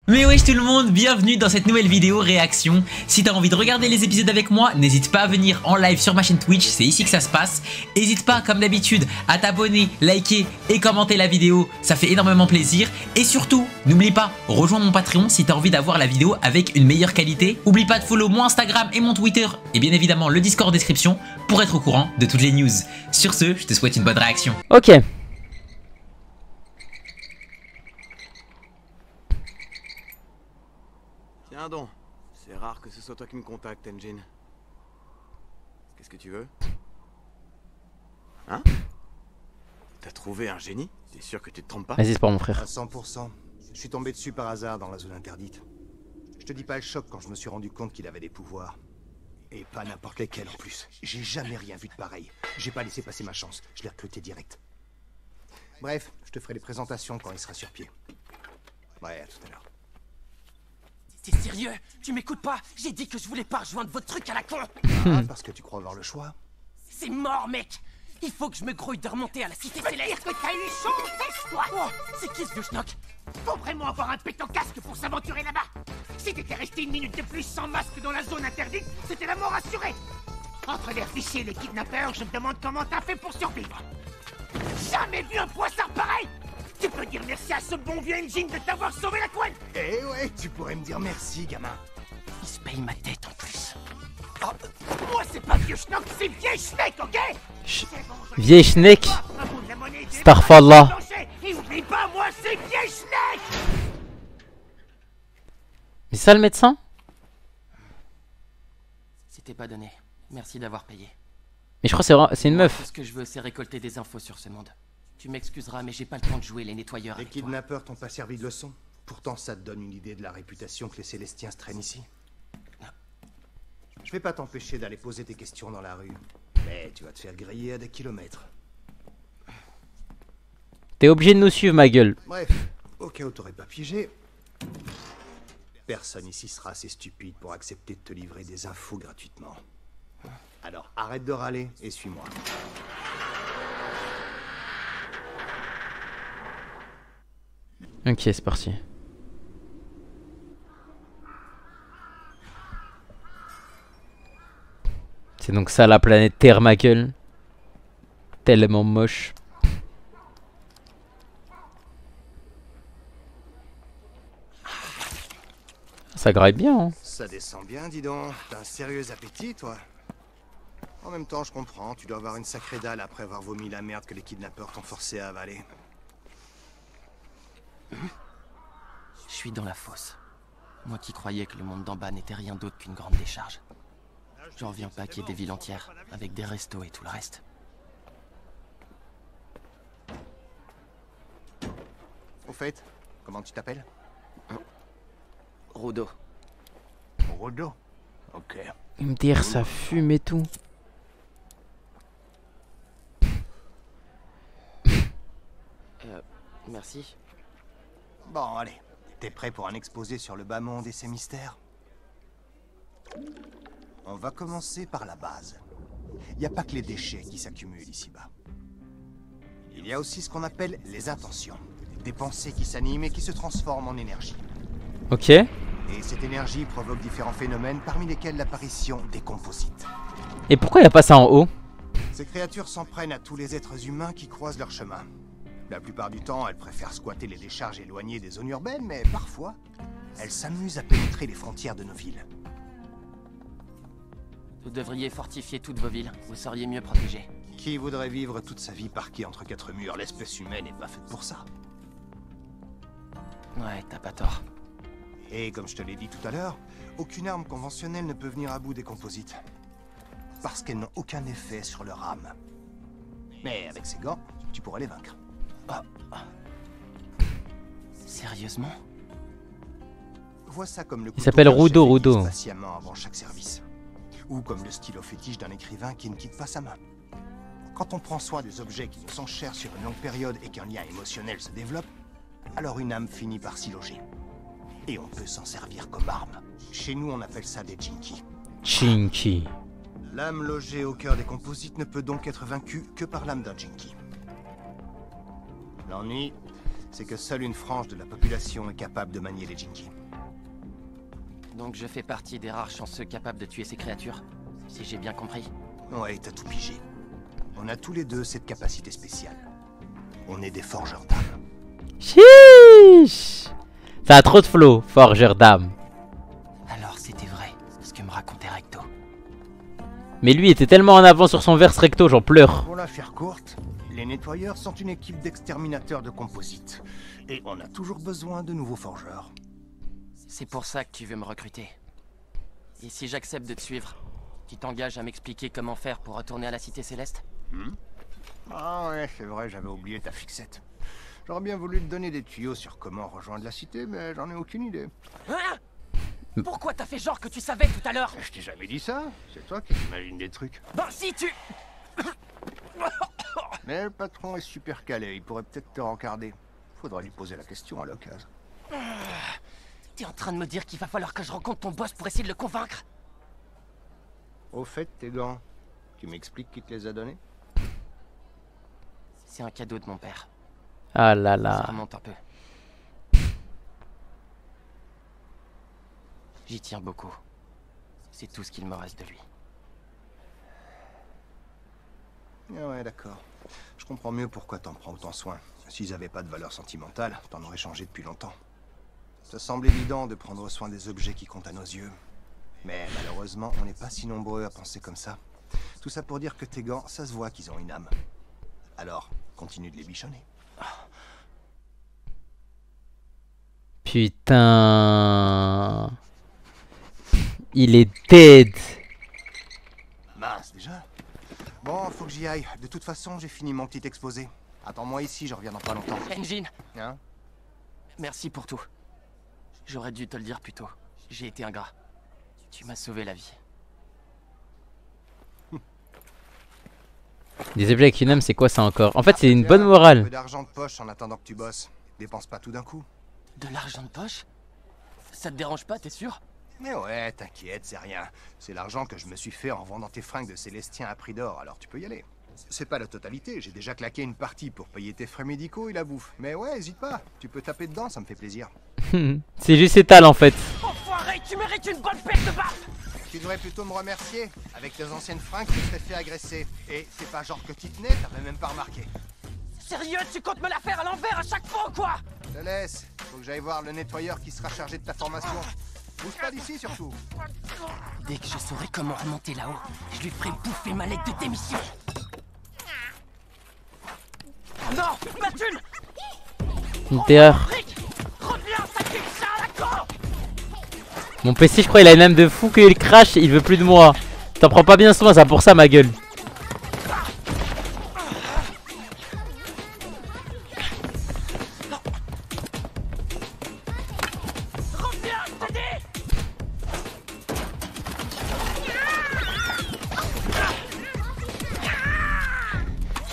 Mais wesh tout le monde, bienvenue dans cette nouvelle vidéo réaction. Si t'as envie de regarder les épisodes avec moi, n'hésite pas à venir en live sur ma chaîne Twitch, c'est ici que ça se passe. N'hésite pas comme d'habitude à t'abonner, liker et commenter la vidéo, ça fait énormément plaisir. Et surtout, n'oublie pas, rejoins mon Patreon si t'as envie d'avoir la vidéo avec une meilleure qualité. Oublie pas de follow mon Instagram et mon Twitter et bien évidemment le Discord en description pour être au courant de toutes les news. Sur ce, je te souhaite une bonne réaction. Ok. Tiens donc, c'est rare que ce soit toi qui me contacte, Engine. Qu'est-ce que tu veux? Hein? T'as trouvé un génie? T'es sûr que tu te trompes pas? Vas-y, c'est pour mon frère. À 100%. Je suis tombé dessus par hasard dans la zone interdite. Je te dis pas le choc quand je me suis rendu compte qu'il avait des pouvoirs. Et pas n'importe lesquels en plus. J'ai jamais rien vu de pareil. J'ai pas laissé passer ma chance. Je l'ai recruté direct. Bref, je te ferai les présentations quand il sera sur pied. Ouais, à tout à l'heure. T'es sérieux? Tu m'écoutes pas? J'ai dit que je voulais pas rejoindre votre truc à la con. Ah, parce que tu crois avoir le choix? C'est mort, mec. Il faut que je me grouille de remonter à la cité céleste. Que t'as eu chaud, fesse-toi. Oh, c'est qui ce vieux schnock? Faut vraiment avoir un pétant casque pour s'aventurer là-bas. Si t'étais resté une minute de plus sans masque dans la zone interdite, c'était la mort assurée. Entre les fichiers et les kidnappeurs, je me demande comment t'as fait pour survivre. Jamais vu un poissard pareil. Tu peux dire merci à ce bon vieux Engine de t'avoir sauvé la couenne. Eh ouais, tu pourrais me dire merci, gamin. Il se paye ma tête en plus. Oh, moi c'est pas vieux schnock, c'est vieille schneck, ok? Vieille schneck. Un bout de la monnaie, des Starfallah. balles, des planchers. Et oublie pas, moi c'est vieille schneck. C'est ça le médecin? C'était pas donné. Merci d'avoir payé. Mais je crois que c'est une Moi, meuf. tout ce que je veux, c'est récolter des infos sur ce monde. Tu m'excuseras, mais j'ai pas le temps de jouer les nettoyeurs Les avec toi. kidnappeurs t'ont pas servi de leçon. Pourtant, ça te donne une idée de la réputation que les Célestiens se traînent ici. Je vais pas t'empêcher d'aller poser tes questions dans la rue. Mais tu vas te faire griller à des kilomètres. T'es obligé de nous suivre, ma gueule. Bref, au cas où t'aurais pas piégé, personne ici sera assez stupide pour accepter de te livrer des infos gratuitement. Alors arrête de râler et suis-moi. Ok, c'est parti. C'est donc ça la planète Terre, ma gueule. Tellement moche. Ça graille bien, hein. Ça descend bien, dis donc. T'as un sérieux appétit, toi. En même temps, je comprends. Tu dois avoir une sacrée dalle après avoir vomi la merde que les kidnappeurs t'ont forcé à avaler. Je suis dans la fosse. Moi qui croyais que le monde d'en bas n'était rien d'autre qu'une grande décharge. J'en reviens pas qu'il y ait des villes entières, avec des restos et tout le reste. Au fait, comment tu t'appelles? Rodo. Rodo. Ok. Il me dire ça fume et tout. Merci. Bon, allez. T'es prêt pour un exposé sur le bas monde et ses mystères? On va commencer par la base. Il n'y a pas que les déchets qui s'accumulent ici-bas. Il y a aussi ce qu'on appelle les intentions. Des pensées qui s'animent et qui se transforment en énergie. Ok. Et cette énergie provoque différents phénomènes, parmi lesquels l'apparition des composites. Et pourquoi il n'y a pas ça en haut? Ces créatures s'en prennent à tous les êtres humains qui croisent leur chemin. La plupart du temps, elles préfèrent squatter les décharges éloignées des zones urbaines, mais parfois, elles s'amusent à pénétrer les frontières de nos villes. Vous devriez fortifier toutes vos villes. Vous seriez mieux protégés. Qui voudrait vivre toute sa vie parqué entre quatre murs? L'espèce humaine n'est pas faite pour ça. Ouais, t'as pas tort. Et comme je te l'ai dit tout à l'heure, aucune arme conventionnelle ne peut venir à bout des composites. Parce qu'elles n'ont aucun effet sur leur âme. Mais avec ces gants, tu pourrais les vaincre. Sérieusement? Vois ça comme le couteau s'appelle d'un chef Rudo, aiguise Rudo. patiemment avant chaque service. Ou comme le stylo fétiche d'un écrivain qui ne quitte pas sa main. Quand on prend soin des objets qui nous sont chers sur une longue période et qu'un lien émotionnel se développe, alors une âme finit par s'y loger. Et on peut s'en servir comme arme. Chez nous, on appelle ça des Jinki. Chinky. L'âme logée au cœur des composites ne peut donc être vaincue que par l'âme d'un Jinki. L'ennui, c'est que seule une frange de la population est capable de manier les Jinki. Donc je fais partie des rares chanceux capables de tuer ces créatures, si j'ai bien compris. Ouais, t'as tout pigé. On a tous les deux cette capacité spéciale. On est des forgeurs d'âme. Chiche. Ça a trop de flow, forgeur d'âme. Alors c'était vrai, ce que me racontait Recto. Mais lui était tellement en avant sur son verse recto, j'en pleure. Pour la faire courte, les nettoyeurs sont une équipe d'exterminateurs de composites. Et on a toujours besoin de nouveaux forgeurs. C'est pour ça que tu veux me recruter. Et si j'accepte de te suivre, tu t'engages à m'expliquer comment faire pour retourner à la Cité Céleste? Ah ouais, c'est vrai, j'avais oublié ta fixette. J'aurais bien voulu te donner des tuyaux sur comment rejoindre la cité, mais j'en ai aucune idée. Hein? Pourquoi t'as fait genre que tu savais tout à l'heure? Je t'ai jamais dit ça, c'est toi qui t'imagines des trucs. Ben si tu... Mais le patron est super calé, il pourrait peut-être te rencarder. Faudra lui poser la question à l'occasion. T'es en train de me dire qu'il va falloir que je rencontre ton boss pour essayer de le convaincre? Au fait, tes gants, tu m'expliques qui te les a donnés? C'est un cadeau de mon père. Ah là Ça là. remonte un peu. J'y tiens beaucoup. C'est tout ce qu'il me reste de lui. Ah ouais, d'accord. Je comprends mieux pourquoi t'en prends autant soin. S'ils avaient pas de valeur sentimentale, t'en aurais changé depuis longtemps. Ça semble évident de prendre soin des objets qui comptent à nos yeux. Mais malheureusement, on n'est pas si nombreux à penser comme ça. Tout ça pour dire que tes gants, ça se voit qu'ils ont une âme. Alors, continue de les bichonner. Putain. Il est dead. Mince, déjà. Bon, faut que j'y aille. De toute façon, j'ai fini mon petit exposé. Attends-moi ici, je reviens dans pas longtemps. Engine, Hein? merci pour tout. J'aurais dû te le dire plus tôt. J'ai été ingrat. Tu m'as sauvé la vie. Des objets avec une âme, c'est quoi ça encore? En fait, c'est une Tiens, bonne Un peu morale. d'argent de poche en attendant que tu bosses. Dépense pas tout d'un coup. De l'argent de poche? Ça te dérange pas, t'es sûr? Mais ouais, t'inquiète, c'est rien. C'est l'argent que je me suis fait en vendant tes fringues de Célestien à prix d'or, alors tu peux y aller. C'est pas la totalité, j'ai déjà claqué une partie pour payer tes frais médicaux et la bouffe. Mais ouais, hésite pas, tu peux taper dedans, ça me fait plaisir. C'est juste étal en fait. Enfoiré, tu mérites une bonne paire de baffe! Tu devrais plutôt me remercier. Avec tes anciennes fringues, tu t'es fait agresser. Et c'est pas genre que tu tenais, t'avais même pas remarqué. Sérieux, tu comptes me la faire à l'envers à chaque fois ou quoi? Je te laisse, faut que j'aille voir le nettoyeur qui sera chargé de ta formation. Bouge pas d'ici surtout. Dès que je saurai comment remonter là-haut, je lui ferai bouffer ma lettre de démission. Oh non, ma thune! Une terreur. Rick, reviens, ça tue ça à la con! Mon PC, je crois, il a une âme de fou qu'il crache, il veut plus de moi. T'en prends pas bien soin, ça pour ça, ma gueule. Reviens, je te dis!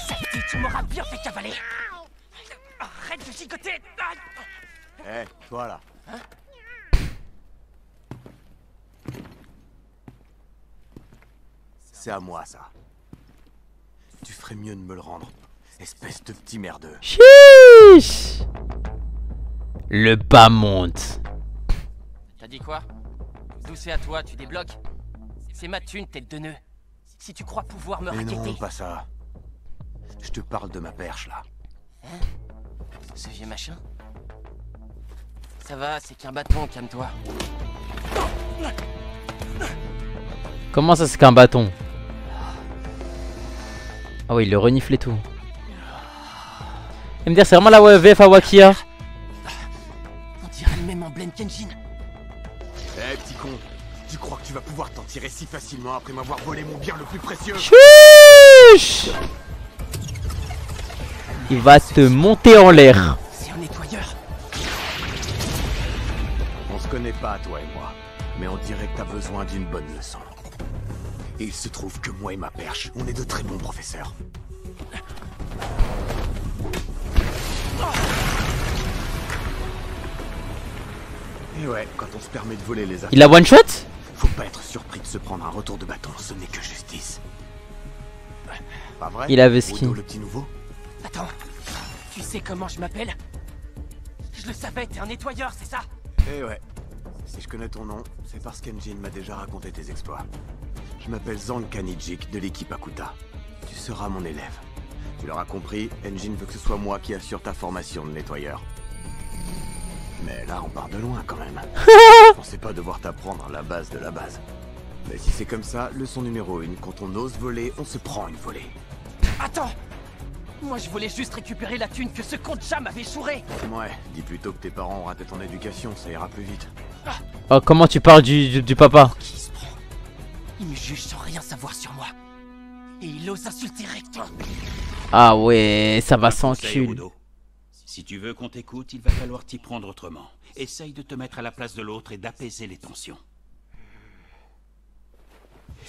Safety, tu m'auras bien fait cavaler! Arrête de gigoter! Eh, toi là. C'est à moi ça. Tu ferais mieux de me le rendre. Espèce de petit merdeux. Chiche. Le bas monte. T'as dit quoi? D'où c'est à toi, tu débloques? C'est ma thune, tête de nœud. Si tu crois pouvoir me Mais raqueter... non, pas ça. Je te parle de ma perche là. Ce vieux machin? Ça va, c'est qu'un bâton, calme-toi. Comment ça, c'est qu'un bâton? Ah oui, il le renifle et tout. Il me dire, c'est vraiment la VF à Wakia. On dirait le même emblème qu'Engine. Eh petit con, tu crois que tu vas pouvoir t'en tirer si facilement après m'avoir volé mon bien le plus précieux? Chiche. Il va te monter en l'air. C'est un nettoyeur. On se connaît pas toi et moi, mais on dirait que t'as besoin d'une bonne leçon. Et il se trouve que moi et ma perche, on est de très bons professeurs. Et ouais, quand on se permet de voler les affaires, Il a one shot? faut pas être surpris de se prendre un retour de bâton, ce n'est que justice. Pas vrai? Il avait skin. Odo, le petit nouveau? Attends, tu sais comment je m'appelle? Je le savais, t'es un nettoyeur, c'est ça? Eh ouais, Si je connais ton nom, c'est parce qu'Enjin m'a déjà raconté tes exploits. Je m'appelle Zhang Kanijik de l'équipe Akuta. Tu seras mon élève. Tu l'auras compris, Enjin veut que ce soit moi qui assure ta formation de nettoyeur. Mais là, on part de loin quand même. Je pensais pas devoir t'apprendre la base de la base. Mais si c'est comme ça, leçon numéro 1, quand on ose voler, on se prend une volée. Attends! Moi je voulais juste récupérer la thune que ce con de chat m'avait chouré. Ouais, dis plutôt que tes parents ont raté ton éducation, ça ira plus vite. Oh, comment tu parles du papa? Qui se prend? Il me juge sans rien savoir sur moi. Et il ose insulter Rector. Ah ouais, ça va sans Conseil, cul. Rudo. Si tu veux qu'on t'écoute, il va falloir t'y prendre autrement. Essaye de te mettre à la place de l'autre et d'apaiser les tensions.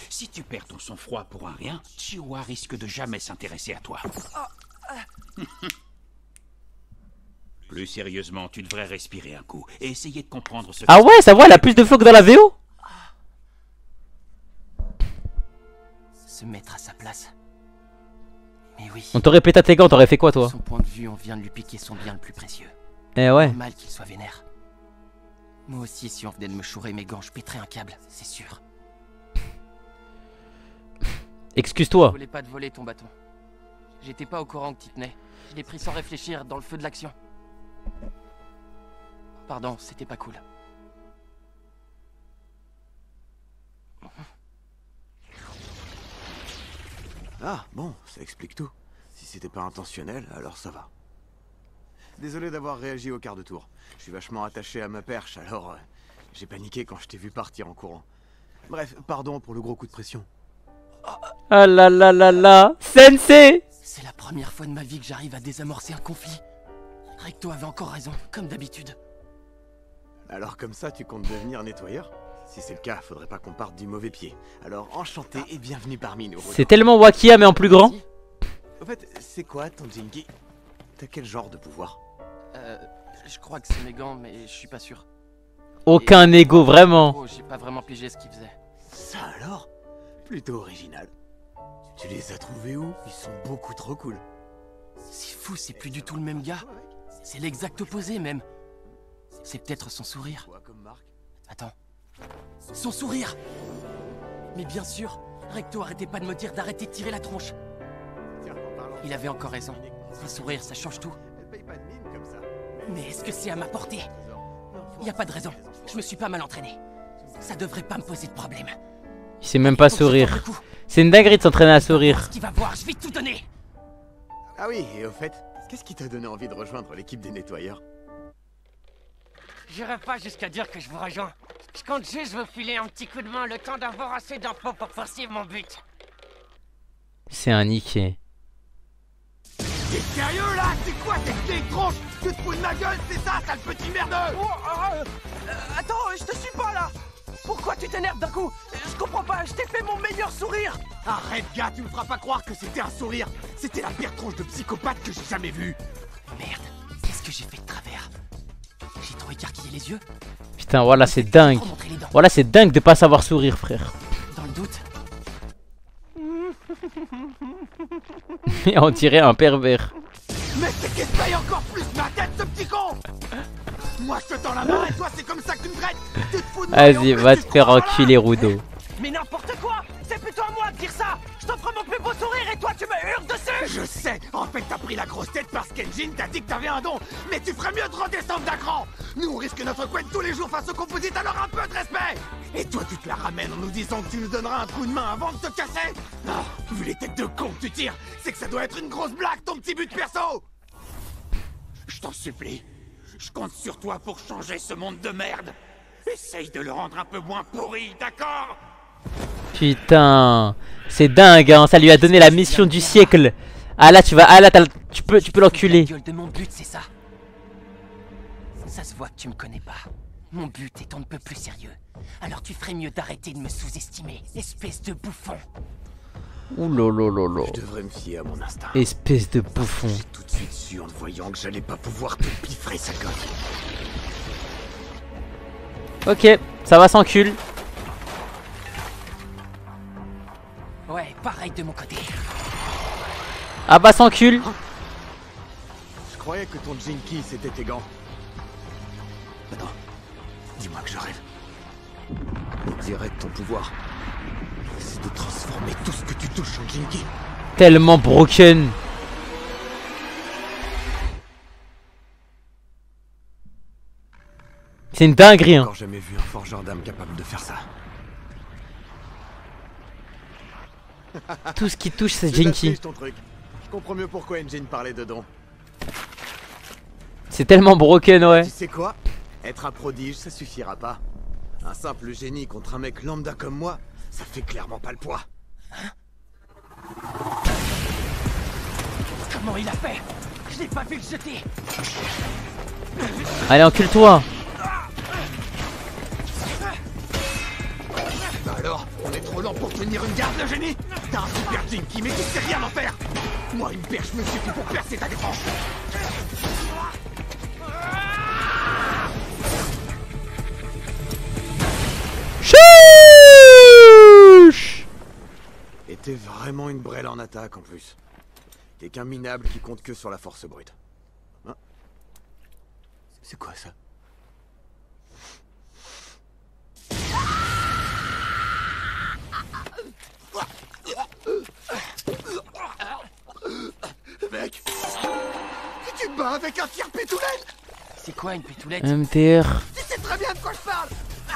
Si tu perds ton sang-froid pour un rien, Chihuahua risque de jamais s'intéresser à toi. Plus sérieusement, tu devrais respirer un coup et essayer de comprendre ce Ah ouais, ça va, elle a plus de flow que dans la VO. Se mettre à sa place. Mais oui. On t'aurait pété à tes gants, t'aurais fait quoi toi? Son point de vue, on vient de lui piquer son bien le plus précieux. Eh ouais. Normal qu'il soit vénère. Moi aussi, si on venait de me chourer mes gants, je pèterais un câble, c'est sûr. Je Excuse-toi. voulais pas te voler ton bâton. J'étais pas au courant que t'y tenais. Je l'ai pris sans réfléchir, dans le feu de l'action. Pardon, c'était pas cool. Ah, bon, ça explique tout. Si c'était pas intentionnel, alors ça va. Désolé d'avoir réagi au quart de tour. Je suis vachement attaché à ma perche, alors j'ai paniqué quand je t'ai vu partir en courant. Bref, pardon pour le gros coup de pression. Ah là là là là. Sensei. C'est la première fois de ma vie que j'arrive à désamorcer un conflit. Recto avait encore raison, comme d'habitude. Alors comme ça, tu comptes devenir nettoyeur? Si c'est le cas, faudrait pas qu'on parte du mauvais pied. Alors enchanté et bienvenue parmi nous. C'est tellement Wakia mais en plus grand. En fait, c'est quoi ton Jinky? T'as quel genre de pouvoir? Je crois que c'est mes gants, mais je suis pas sûr. Aucun ego, vraiment. Oh, j'ai pas vraiment pigé ce qu'il faisait. Ça alors? Plutôt original. Tu les as trouvés où? Ils sont beaucoup trop cool. C'est fou, c'est plus du tout le même gars. C'est l'exact opposé même. C'est peut-être son sourire. Quoi comme marque? Attends. Son sourire! Mais bien sûr, Recto arrêtait pas de me dire d'arrêter de tirer la tronche. Tiens, en parlant Il avait encore raison. Un sourire, ça change tout. Elle paye pas de mine comme ça. Mais est-ce que c'est à ma portée? Y a pas de raison. Je me suis pas mal entraîné. Ça devrait pas me poser de problème. Il sait même pas Faut que je tente sourire. le coup. C'est une dinguerie de s'entraîner à sourire. Ce qu'il va voir, je vais tout donner. Ah oui, et au fait, qu'est-ce qui t'a donné envie de rejoindre l'équipe des nettoyeurs? J'irai pas jusqu'à dire que je vous rejoins. Je compte juste vous filer un petit coup de main le temps d'avoir assez d'infos pour poursuivre mon but. C'est un niqué. T'es sérieux là? C'est quoi cette vieille tronche? Tu te fous de ma gueule, c'est ça, sale petit merdeux? Attends, je te suis pas là. Pourquoi tu t'énerves d'un coup? Je comprends pas, je t'ai fait mon meilleur sourire. Arrête gars, tu me feras pas croire que c'était un sourire. C'était la pire tronche de psychopathe que j'ai jamais vue. Merde, qu'est-ce que j'ai fait de travers? J'ai trop écarquillé les yeux. Putain, voilà, c'est dingue. Trop montré les dents. Voilà, c'est dingue de pas savoir sourire, frère. Dans le doute. Et on dirait un pervers. Mais c'est qu'il se paye encore plus ma tête, ce petit con! Moi je te tends la main et toi c'est comme ça que tu me traites! Tu te fous de moi et en Vas-y, plus, va tu te te faire crois malin. enculer, Rudo. Mais n'importe quoi! C'est plutôt à moi de dire ça! Je t'offre mon plus beau sourire et toi tu me hurles dessus! Je sais! En fait t'as pris la grosse tête parce qu'Enjin t'a dit que t'avais un don! Mais tu ferais mieux de redescendre d'un cran! Nous on risque notre couette tous les jours face aux composites, alors un peu de respect! Et toi tu te la ramènes en nous disant que tu nous donneras un coup de main avant de te casser? Ah, vu les têtes de con que tu tires, c'est que ça doit être une grosse blague ton petit but perso! Je t'en supplie, je compte sur toi pour changer ce monde de merde! Essaye de le rendre un peu moins pourri, d'accord? Putain, c'est dingue, hein. Ça lui a donné la mission du siècle. Ah là, tu peux l'enculer. La gueule de mon but, c'est ça. Ça se voit que tu me connais pas. Mon but est on ne peut plus sérieux. Alors tu ferais mieux d'arrêter de me sous-estimer, espèce de bouffon. Ouh lolo. Je devrais me fier à mon instinct. Espèce de bouffon. J'ai tout de suite su en te voyant que j'allais pas pouvoir te piffrer sa gueule. Ok, ça va sans cul. Ouais, pareil de mon côté. Ah bah sans cul. Je croyais que ton Jinky c'était tes gants. Attends, dis-moi. moi que je rêve. Dirais de ton pouvoir, c'est de transformer tout ce que tu touches en Jinky. Tellement broken. C'est une dinguerie, J'ai hein. encore jamais vu un forgeur d'âme capable de faire ça. Tout ce qui touche, c'est C'est de la Jinky. triche, ton truc. Je comprends mieux pourquoi Engine parlait de dons. C'est tellement broken, ouais. Tu sais quoi? Être un prodige, ça suffira pas. Un simple génie contre un mec lambda comme moi, ça fait clairement pas le poids. Comment il a fait? Je l'ai pas vu le jeter. Allez, encule-toi. Bah alors, on est trop lent pour tenir une garde, le génie? T'as un super Jinky, mais tu sais rien en faire. Moi, une perche me suffit pour percer ta défense. Chouch. Et t'es vraiment une brêle en attaque en plus. T'es qu'un minable qui compte que sur la force brute. Hein? C'est quoi ça? Mec, tu te bats avec un tir pétoulette? C'est quoi une pétoulette? MTR. Tu sais très bien de quoi je parle.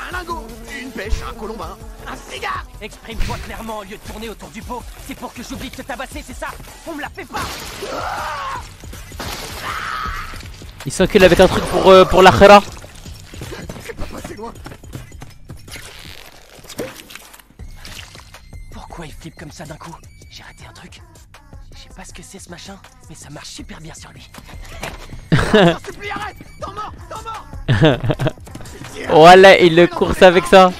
Un lingot, une pêche, un colombin, un cigare. Exprime-toi clairement au lieu de tourner autour du pot. C'est pour que j'oublie de te tabasser, c'est ça? On me la fait pas! Il s'encule avec un truc pour l'Akhira. C'est pas passé loin. Pourquoi il flippe comme ça d'un coup? J'ai raté un truc. Je sais pas ce que c'est ce machin, mais ça marche super bien sur lui. T'en supplie, arrête. T'en mort, t'en mort. Voilà, il le course avec ça.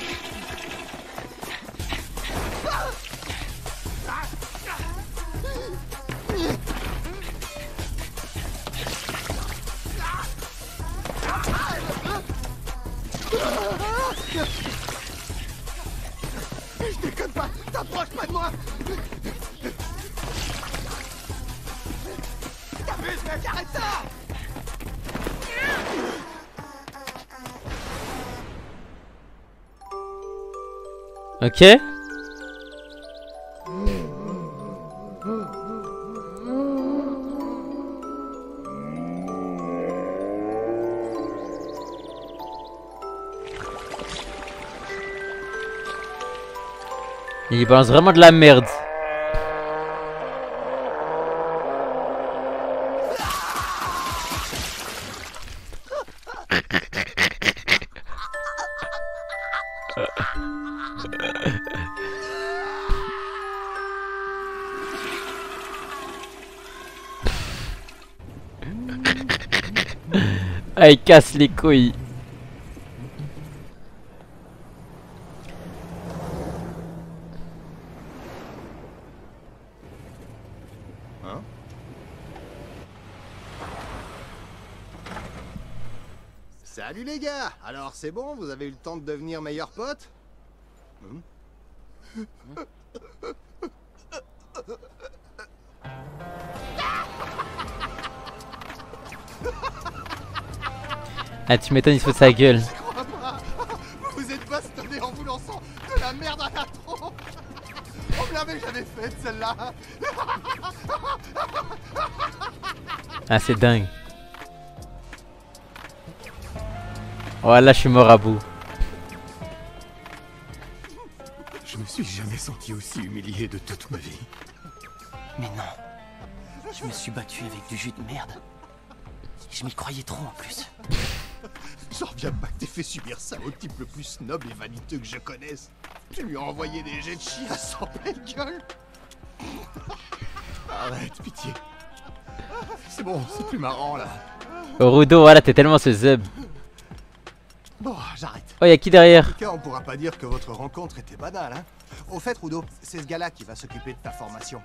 Je déconne pas, t'approches pas de moi. T'abuses, mec, arrête ça. Ok. Il balance vraiment de la merde. Ah, il casse les couilles. Hein? Salut les gars! Alors c'est bon, vous avez eu le temps de devenir meilleurs potes? Ah, tu m'étonnes, il se fout de sa gueule. Je crois pas! Vous vous êtes bastonné en vous lançant de la merde à la tronche! On me l'avait jamais faite celle-là! Ah, c'est dingue. Voilà, je suis mort à bout. Je me suis jamais senti aussi humilié de toute ma vie. Mais non. Je me suis battu avec du jus de merde. Je m'y croyais trop en plus. J'en reviens pas que t'aies fait subir ça au type le plus snob et vaniteux que je connaisse. Tu lui as envoyé des jets de chiasse en pleine gueule. Arrête, pitié. C'est bon, c'est plus marrant là. Rudo, voilà, t'es tellement ce zub. Bon, j'arrête. Oh, y'a qui derrière? En tout cas, on pourra pas dire que votre rencontre était banale, hein. Au fait, Rudo, c'est ce gars-là qui va s'occuper de ta formation.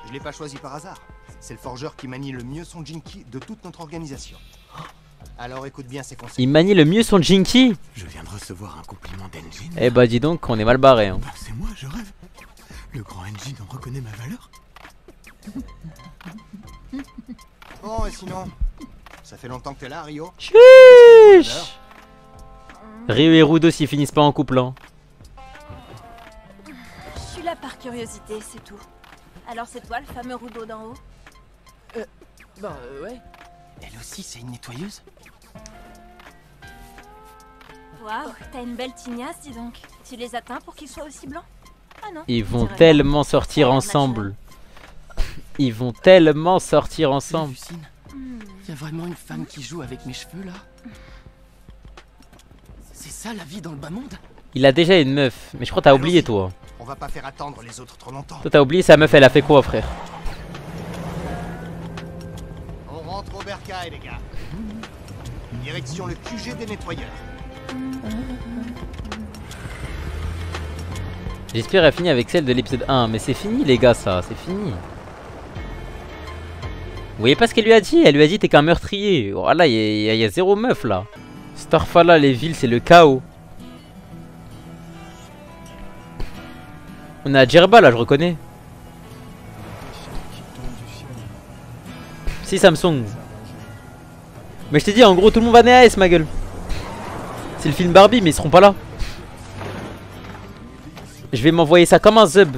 Je l'ai pas choisi par hasard. C'est le forgeur qui manie le mieux son Jinky de toute notre organisation. Alors écoute bien ses conseils. Il manie le mieux son Jinky. Je viens de recevoir un compliment d'Engine. Eh bah dis donc, on est mal barré, hein. Bah, c'est moi, je rêve. Le grand Engine en reconnaît ma valeur. Bon, et sinon, ça fait longtemps que t'es là, Rio? Chuuuuch. Ryu et Rudo s'ils finissent pas en couple. Hein. Je suis là par curiosité, c'est tout. Alors c'est toi le fameux Rudo d'en haut? Ouais. Elle aussi, c'est une nettoyeuse? Waouh, t'as une belle tignasse, dis donc. Tu les as teints pour qu'ils soient aussi blancs? Ah non. Ils vont dirais tellement sortir Ça a l'air ensemble. Ils vont tellement sortir ensemble. Lucine, y a vraiment une femme qui joue avec mes cheveux là? C'est ça la vie dans le bas monde? Il a déjà une meuf. Mais je crois que t'as oublié toi. On va pas faire attendre les autres trop longtemps. Toi t'as oublié sa meuf, elle a fait quoi frère? On rentre au bercail, les gars. Direction le QG des nettoyeurs. J'espère qu'elle finit avec celle de l'épisode 1. Mais c'est fini les gars ça, c'est fini. Vous voyez pas ce qu'elle lui a dit? Elle lui a dit t'es qu'un meurtrier. Voilà, il y a zéro meuf là. Starfall, les villes c'est le chaos. On a Djerba là, je reconnais. Si Samsung. Mais je t'ai dit en gros tout le monde va naître ma gueule. C'est le film Barbie mais ils seront pas là. Je vais m'envoyer ça comme un zub.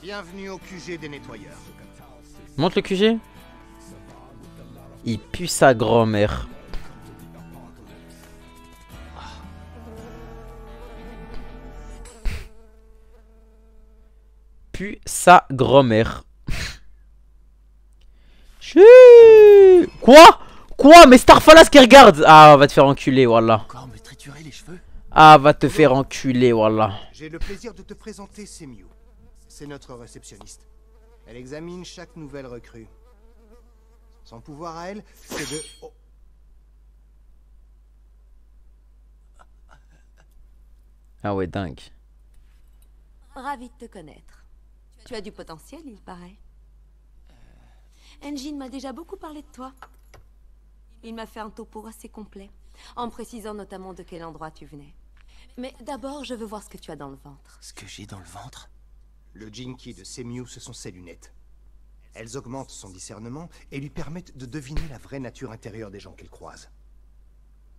Bienvenue au QG des nettoyeurs. Monte le QG. Il pue sa grand-mère. Pue sa grand-mère. Quoi? Quoi? Mais Starfalas qui regarde. Ah, va te faire enculer, voilà. Encore me triturer les cheveux? Ah, va te faire enculer, voilà. J'ai le plaisir de te présenter Semiu. C'est notre réceptionniste. Elle examine chaque nouvelle recrue. Son pouvoir à elle, c'est de... Oh. Ah ouais, dingue. Ravi de te connaître. Tu as du potentiel, il paraît. Engine m'a déjà beaucoup parlé de toi. Il m'a fait un topo assez complet, en me précisant notamment de quel endroit tu venais. Mais d'abord, je veux voir ce que tu as dans le ventre. Ce que j'ai dans le ventre? Le Jinki de Semiu, ce sont ses lunettes. Elles augmentent son discernement et lui permettent de deviner la vraie nature intérieure des gens qu'il croise.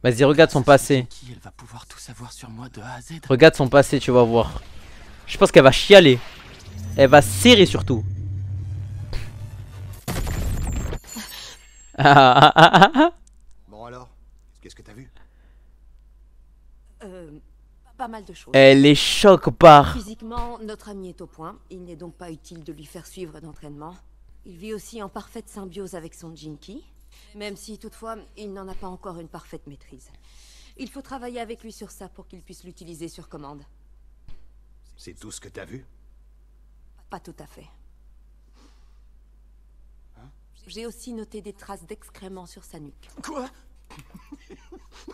Vas-y, regarde son passé. Qui elle va pouvoir tout savoir sur moi de A à Z? Regarde son passé, tu vas voir. Je pense qu'elle va chialer. Elle va serrer surtout. Bon alors, qu'est-ce que t'as vu? Pas mal de choses. Elle est choc par. Physiquement, notre ami est au point. Il n'est donc pas utile de lui faire suivre d'entraînement. Il vit aussi en parfaite symbiose avec son Jinki, même si toutefois, il n'en a pas encore une parfaite maîtrise. Il faut travailler avec lui sur ça pour qu'il puisse l'utiliser sur commande. C'est tout ce que t'as vu? Pas tout à fait. J'ai aussi noté des traces d'excréments sur sa nuque. Quoi?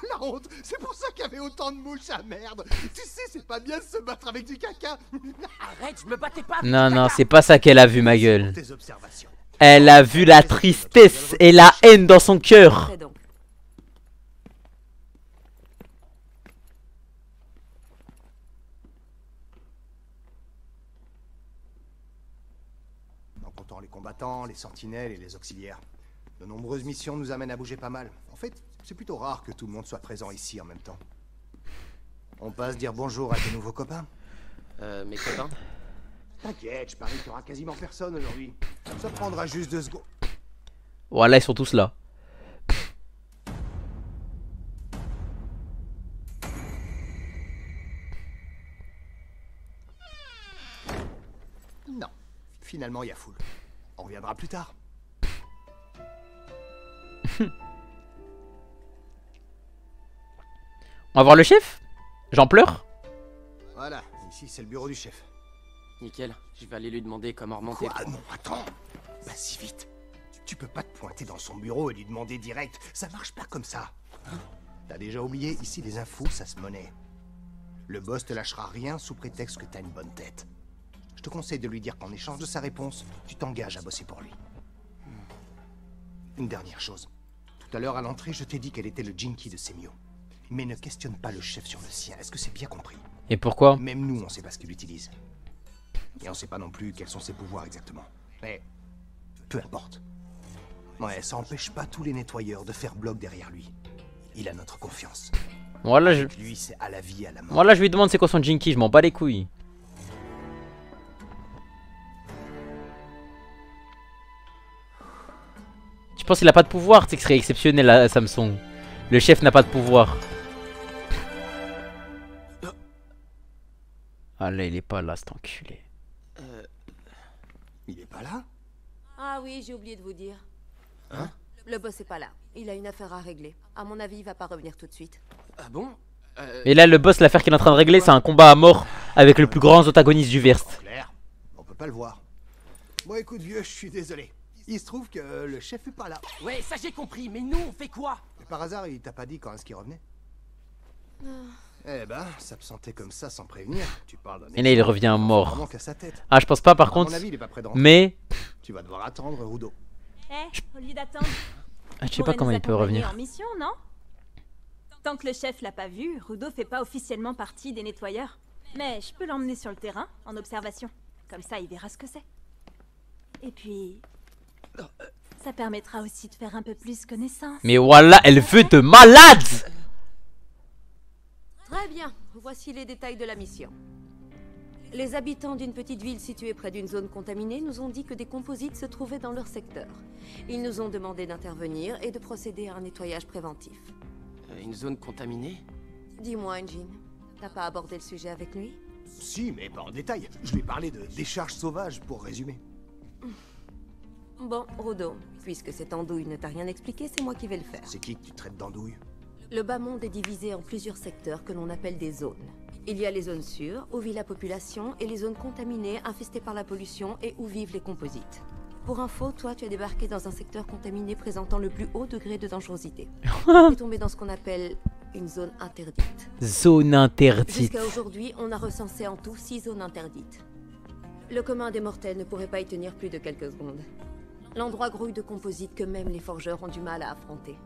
La honte! C'est pour ça qu'il y avait autant de mouches à merde! Tu sais, c'est pas bien de se battre avec du caca! Arrête, je me battais pas! Non, non, c'est pas ça qu'elle a vu, ma gueule. Tes observations. Elle a vu la tristesse et la haine dans son cœur. Fais donc. En comptant les combattants, les sentinelles et les auxiliaires. De nombreuses missions nous amènent à bouger pas mal. En fait, c'est plutôt rare que tout le monde soit présent ici en même temps. On passe dire bonjour à tes nouveaux copains? Mes copains? T'inquiète, je parie qu'il y aura quasiment personne aujourd'hui. Ça prendra juste 2 secondes. Voilà, ils sont tous là. Non. Finalement, il y a foule. On reviendra plus tard. On va voir le chef? J'en pleure? Voilà, ici c'est le bureau du chef. Nickel, je vais aller lui demander comment remonter. Quoi? Non, attends. Pas si vite. Tu peux pas te pointer dans son bureau et lui demander direct. Ça marche pas comme ça. T'as déjà oublié, ici les infos, ça se monnaie. Le boss te lâchera rien sous prétexte que t'as une bonne tête. Je te conseille de lui dire qu'en échange de sa réponse, tu t'engages à bosser pour lui. Une dernière chose. Tout à l'heure à l'entrée, je t'ai dit qu'elle était le Jinki de Semiu. Mais ne questionne pas le chef sur le sien, est-ce que c'est bien compris? Et pourquoi? Même nous, on sait pas ce qu'il utilise. Et on sait pas non plus quels sont ses pouvoirs exactement. Mais Peu importe. Ouais, ça empêche pas tous les nettoyeurs de faire bloc derrière lui. Il a notre confiance. Voilà, Avec lui, c'est à la vie, à la mort. Voilà, je lui demande c'est quoi son Jinky, je m'en bats les couilles. Je pense qu'il a pas de pouvoir, tu sais que ce serait exceptionnel à Samsung. Le chef n'a pas de pouvoir. Ah là, il est pas là, cet enculé. Il est pas là? Ah oui, j'ai oublié de vous dire. Hein? Le boss est pas là. Il a une affaire à régler. À mon avis, il va pas revenir tout de suite. Ah bon? Et là, le boss, l'affaire qu'il est en train de régler, c'est un combat à mort avec le plus grand antagoniste du verse. Claire, on peut pas le voir. Bon, écoute, vieux, je suis désolé. Il se trouve que le chef est pas là. Ouais, ça j'ai compris, mais nous on fait quoi? Et par hasard, il t'a pas dit quand est-ce qu'il revenait? Eh ben, s'absenter comme ça sans prévenir, tu parles d'un... Et là, il revient mort. Vraiment qu'à sa tête. Ah, je pense pas par À mon contre. avis, il est pas prêt de rentrer. Mais. Tu vas devoir attendre, Rudo. Au lieu d'attendre, Ah, je sais pas comment il peut revenir. en mission, non? Tant que le chef l'a pas vu, Rudo fait pas officiellement partie des nettoyeurs. Mais je peux l'emmener sur le terrain, en observation. Comme ça, il verra ce que c'est. Et puis... ça permettra aussi de faire un peu plus connaissance. Mais voilà, elle veut de malade! Très bien, voici les détails de la mission. Les habitants d'une petite ville située près d'une zone contaminée nous ont dit que des composites se trouvaient dans leur secteur. Ils nous ont demandé d'intervenir et de procéder à un nettoyage préventif. Une zone contaminée? Dis-moi, Engine, t'as pas abordé le sujet avec lui? Si, mais pas en détail. Je lui ai parlé de décharge sauvage, pour résumer. Bon, Rudo, puisque cette andouille ne t'a rien expliqué, c'est moi qui vais le faire. C'est qui que tu traites d'andouille? Le bas monde est divisé en plusieurs secteurs que l'on appelle des zones. Il y a les zones sûres, où vit la population, et les zones contaminées, infestées par la pollution et où vivent les composites. Pour info, toi, tu es débarqué dans un secteur contaminé présentant le plus haut degré de dangerosité. Tu es tombé dans ce qu'on appelle une zone interdite. Zone interdite. Jusqu'à aujourd'hui, on a recensé en tout 6 zones interdites. Le commun des mortels ne pourrait pas y tenir plus de quelques secondes. L'endroit grouille de composites que même les forgeurs ont du mal à affronter.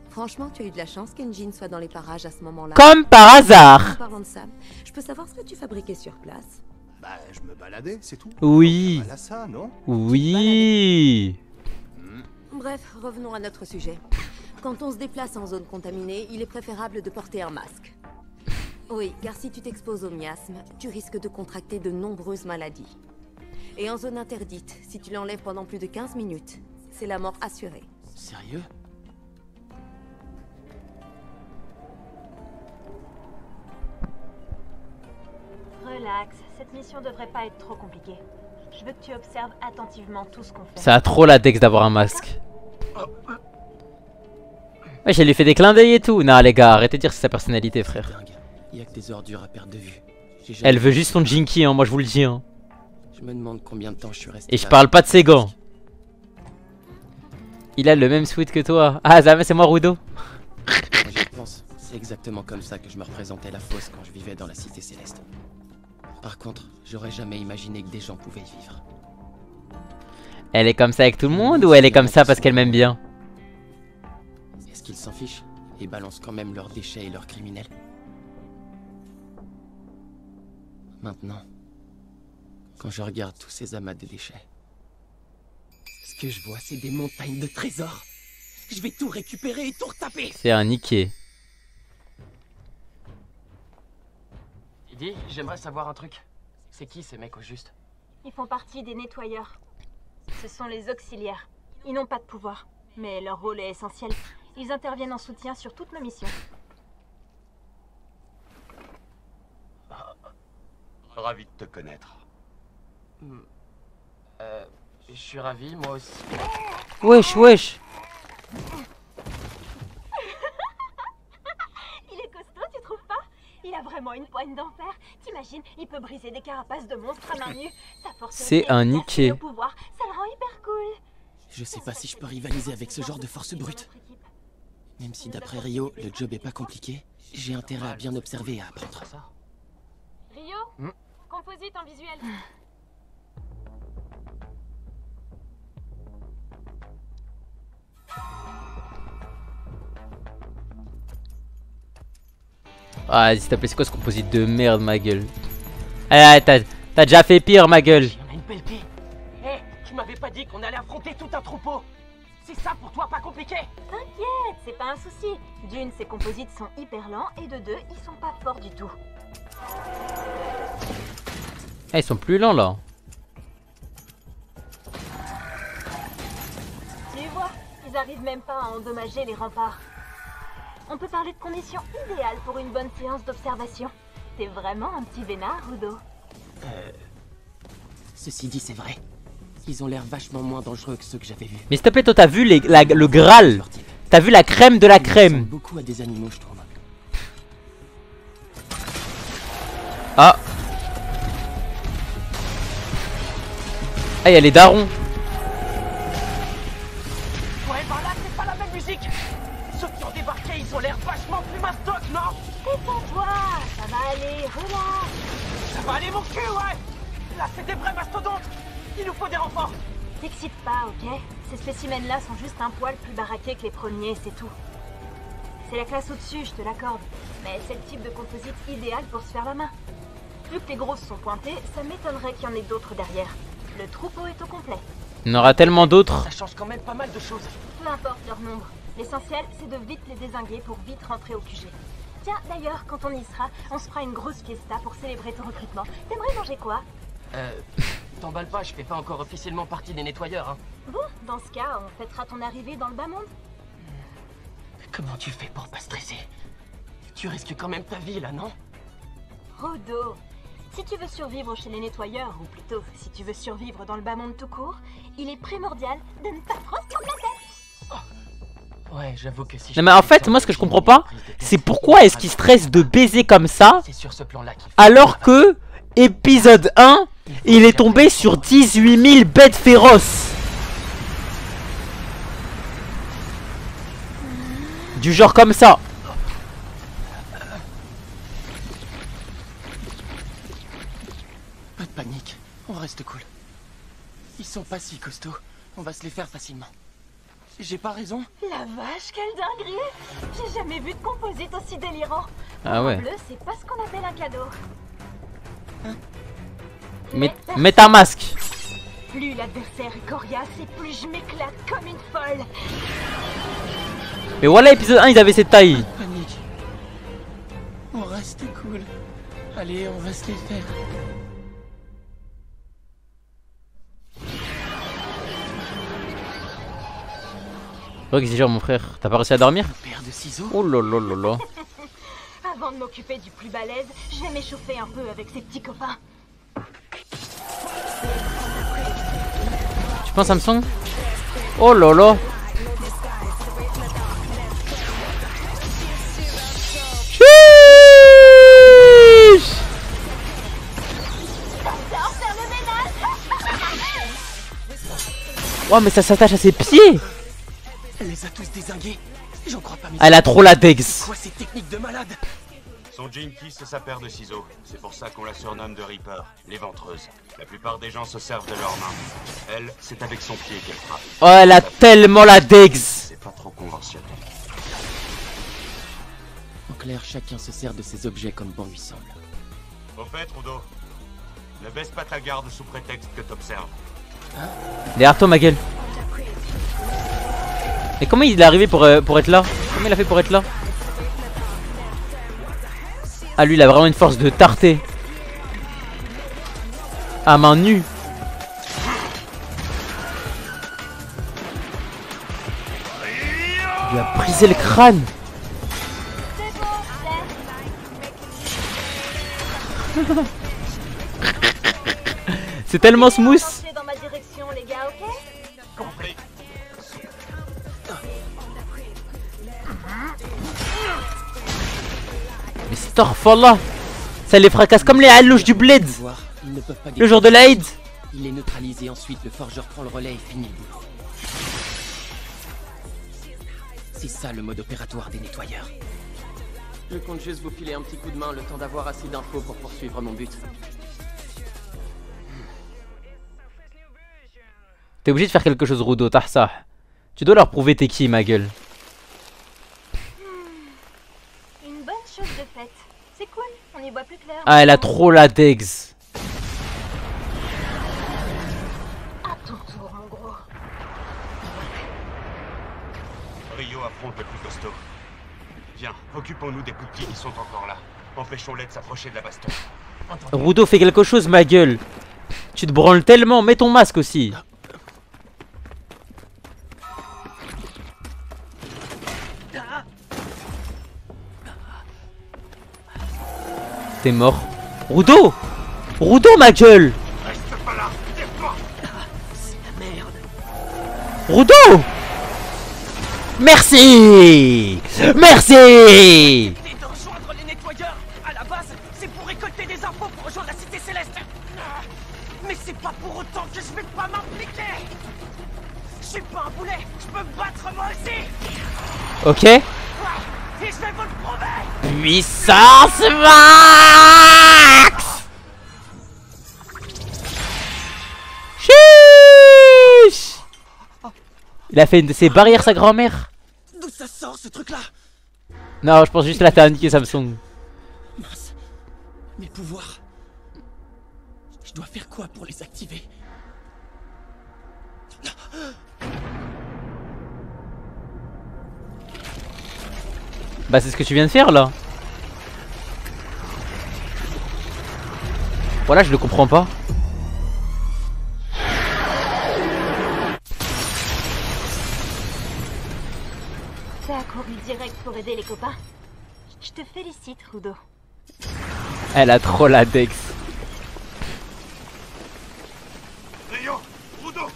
Franchement, tu as eu de la chance qu'Engine soit dans les parages à ce moment-là. Comme par En hasard. parlant de ça, je peux savoir ce que tu fabriquais sur place? Bah, je me baladais, c'est tout. Oui. Voilà ça, non? Oui. Bref, revenons à notre sujet. Quand on se déplace en zone contaminée, il est préférable de porter un masque. Oui, car si tu t'exposes au miasme, tu risques de contracter de nombreuses maladies. Et en zone interdite, si tu l'enlèves pendant plus de 15 minutes, c'est la mort assurée. Sérieux? Relax, cette mission devrait pas être trop compliquée. Je veux que tu observes attentivement tout ce qu'on fait. Ça a trop la dex d'avoir un masque. Ouais, j'ai lui fait des clins d'œil et tout. Non, les gars, arrêtez de dire c'est sa personnalité, frère. Dingue. Y a que des ordures à perdre de vue. Elle veut juste son Jinky, hein, moi je vous le dis. Hein. Je me demande combien de temps je suis resté. Et je parle pas de ses gants. Il a le même sweat que toi. Ah, Zama, c'est moi, Rudo. Quand j'y pense, c'est exactement comme ça que je me représentais la fosse quand je vivais dans la cité céleste. Par contre, j'aurais jamais imaginé que des gens pouvaient y vivre. Elle est comme ça avec tout le monde ou elle est comme ça parce qu'elle m'aime bien? Est-ce qu'ils s'en fichent et balancent quand même leurs déchets et leurs criminels? Maintenant, quand je regarde tous ces amas de déchets, ce que je vois, c'est des montagnes de trésors. Je vais tout récupérer et tout retaper. C'est un niqué. Dis, j'aimerais savoir un truc. C'est qui ces mecs au juste? Ils font partie des nettoyeurs. Ce sont les auxiliaires. Ils n'ont pas de pouvoir, mais leur rôle est essentiel. Ils interviennent en soutien sur toutes nos missions. Ravi de te connaître. Je suis ravi, moi aussi. Wesh, wesh. Il est costaud, tu trouves pas? Il a vraiment une poigne d'enfer. T'imagines, il peut briser des carapaces de monstres à main nue. Sa force C'est un niqué. pouvoir, ça le rend hyper cool. Je sais pas si je peux rivaliser avec ce genre de force brute. Même si d'après Rio, le job est pas compliqué, j'ai intérêt à bien observer et à apprendre. Rio, composite en visuel. Ah, s'il te plaît, c'est quoi ce composite de merde, ma gueule? Ah, t'as déjà fait pire, ma gueule. On a une pelletée. Hé, tu m'avais pas dit buter tout un troupeau. C'est ça pour toi, pas compliqué? T'inquiète, c'est pas un souci. D'une, ces composites sont hyper lents, et de deux, ils sont pas forts du tout. Ah, ils sont plus lents là. Tu vois, ils arrivent même pas à endommager les remparts. On peut parler de conditions idéales pour une bonne séance d'observation. T'es vraiment un petit vénard, Rudo. Ceci dit, c'est vrai. Ils ont l'air vachement moins dangereux que ceux que j'avais vus. Mais s'il te plaît, toi t'as vu le Graal. T'as vu la crème de la Ils ressemblent crème. beaucoup à des animaux, je trouve. Ah. Ah, y'a les darons. Ouais, bah là, c'est pas la même musique. Ceux qui ont débarqué, ils ont l'air vachement plus mastoc, non? Détends-toi, ça va aller, relax. Ça va aller mon cul, ouais. Là, c'est des vrais mastodontes. Il nous faut des renforts. T'excite pas, ok? Ces spécimens-là sont juste un poil plus baraqués que les premiers, c'est tout. C'est la classe au-dessus, je te l'accorde. Mais c'est le type de composite idéal pour se faire la main. Vu que les grosses sont pointées, ça m'étonnerait qu'il y en ait d'autres derrière. Le troupeau est au complet. Il y en aura tellement d'autres. Ça change quand même pas mal de choses. Peu importe leur nombre. L'essentiel, c'est de vite les dézinguer pour vite rentrer au QG. Tiens, d'ailleurs, quand on y sera, on se fera une grosse fiesta pour célébrer ton recrutement. T'aimerais manger quoi? T'emballe pas, je fais pas encore officiellement partie des nettoyeurs, hein. Bon, dans ce cas, on fêtera ton arrivée dans le bas monde. Comment tu fais pour pas stresser? Tu risques quand même ta vie, là, non? Rodo, si tu veux survivre chez les nettoyeurs, ou plutôt, si tu veux survivre dans le bas monde tout court, il est primordial de ne pas trop se prendre la tête. Ouais, j'avoue que si... Non mais en fait, moi ce que je comprends pas, c'est pourquoi est-ce qu'ils stressent de baiser comme ça, C'est sur ce plan-là qu'il faut... alors que épisode 1, il est tombé sur 18 000 bêtes féroces. Du genre comme ça. Pas de panique, on reste cool. Ils sont pas si costauds, on va se les faire facilement. J'ai pas raison? La vache, quelle dinguerie! J'ai jamais vu de composite aussi délirant. Ah ouais. En bleu, c'est pas ce qu'on appelle un cadeau. Mets un masque. Plus l'adversaire est coriace et plus je m'éclate comme une folle. Mais voilà, épisode 1, ils avaient cette taille. Panique. On reste cool. Allez, on va se les faire. Oh, qu'est-ce que mon frère? T'as pas réussi à dormir? Paire de ciseaux. Oh là là là là. Avant de m'occuper du plus balèze, je vais m'échauffer un peu avec ses petits copains. Tu penses Samsung? Oh là là. Oh mais ça s'attache à ses pieds. Elle les a tous dézingués. J'en crois pas. Elle a trop la degs. Quoi ces techniques de malade? Son Jinky, c'est sa paire de ciseaux. C'est pour ça qu'on la surnomme de Reaper, les ventreuses. La plupart des gens se servent de leurs mains. Elle, c'est avec son pied qu'elle frappe. Oh, elle a tellement la degs. C'est pas trop conventionnel. En clair, chacun se sert de ses objets comme bon lui semble. Au fait, Rudo, ne baisse pas ta garde sous prétexte que t'observes. Derrière toi, ma gueule. Mais comment il est arrivé pour être là? Comment il a fait pour être là? Ah, lui, il a vraiment une force de tarté. À main nue. Il lui a brisé le crâne. C'est tellement smooth. Dans ma direction, les gars, ok? Compris. Mais Starfallah, ça les fracasse comme les hallouches du bled. Ils ne peuvent pas Le jour de l'Aïd. Il les neutralise et ensuite le forgeur prend le relais et finit le boulot. C'est ça le mode opératoire des nettoyeurs. Je compte juste vous filer un petit coup de main le temps d'avoir assez d'infos pour poursuivre mon but. T'es obligé de faire quelque chose, Rudo, t'as ça. Tu dois leur prouver t'es qui, ma gueule. Une bonne chose de faite. C'est cool, on y voit plus clair. Ah, elle a trop la degs. À ton tour, mon gros. Rio affronte le plus costaud. Viens, occupons-nous des plus petits qui sont encore là. Empêchons-les de s'approcher de la baston. Rudo, fais quelque chose, ma gueule. Tu te branles tellement, mets ton masque aussi. T'es mort. Rudo! Rudo, ma gueule! Reste pas là, lève-toi. C'est la merde. Rudo! Merci! Merci! De rejoindre les nettoyeurs. À la base, c'est pour récolter des infos pour rejoindre la Cité Céleste. Mais c'est pas pour autant que je vais pas m'impliquer. Je suis pas un boulet, je peux me battre moi aussi. Ok. Ouais, et je vais vous le prouver. Puissance max! Chiche! Il a fait une de ses barrières, sa grand-mère. D'où ça sort ce truc-là? Non, je pense juste là, t'as niqué Samsung. Mince. Mes pouvoirs. Je dois faire quoi pour les activer? Bah, c'est ce que tu viens de faire là. Voilà, je le comprends pas. T'as couru direct pour aider les copains. Je te félicite, Rudo. Elle a trop la dex. Rio, Rudo.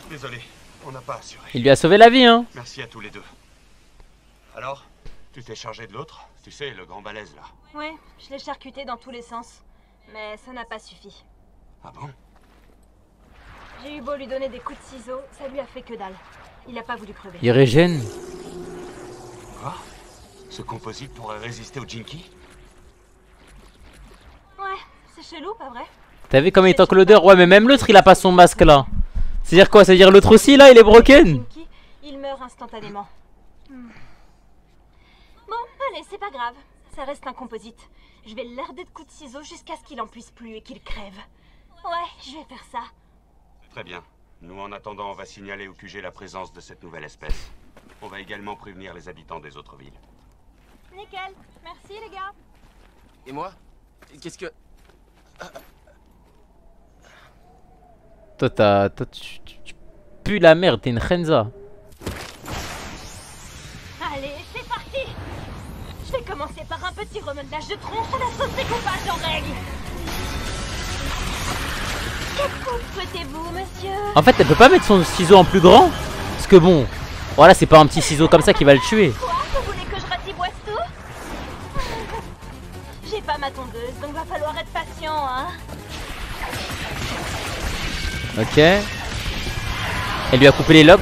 Désolé, on n'a pas assuré. Il lui a sauvé la vie, hein. Merci à tous les deux. Alors, tu t'es chargé de l'autre? Tu sais, le grand balèze là. Ouais, je l'ai charcuté dans tous les sens. Mais ça n'a pas suffi. Ah bon? J'ai eu beau lui donner des coups de ciseaux, ça lui a fait que dalle. Il a pas voulu crever. Il régène. Quoi? Ce composite pourrait résister au Jinky? Ouais, c'est chelou, pas vrai? T'as vu comme il tank l'odeur? Ouais, mais même l'autre il a pas son masque là. C'est-à-dire quoi? C'est-à-dire l'autre aussi là, il est broken? Jinky, il meurt instantanément. Bon, allez, c'est pas grave. Ça reste un composite. Je vais l'arder de coups de ciseaux jusqu'à ce qu'il en puisse plus et qu'il crève. Ouais, je vais faire ça. Très bien. Nous, en attendant, on va signaler au QG la présence de cette nouvelle espèce. On va également prévenir les habitants des autres villes. Nickel. Merci, les gars. Et moi? Qu'est-ce que... Toi, tu pues la merde, t'es une Renza. Allez, c'est parti. Je vais commencer par un petit remodelage de tronche à la sauce découpage en règle. Quelle coupe souhaitez-vous, monsieur? En fait, elle peut pas mettre son ciseau en plus grand. Parce que bon, voilà, c'est pas un petit ciseau comme ça qui va le tuer. Quoi? Vous voulez que je ratiboise tout? J'ai pas ma tondeuse, donc va falloir être patient, hein. Ok. Elle lui a coupé les locks.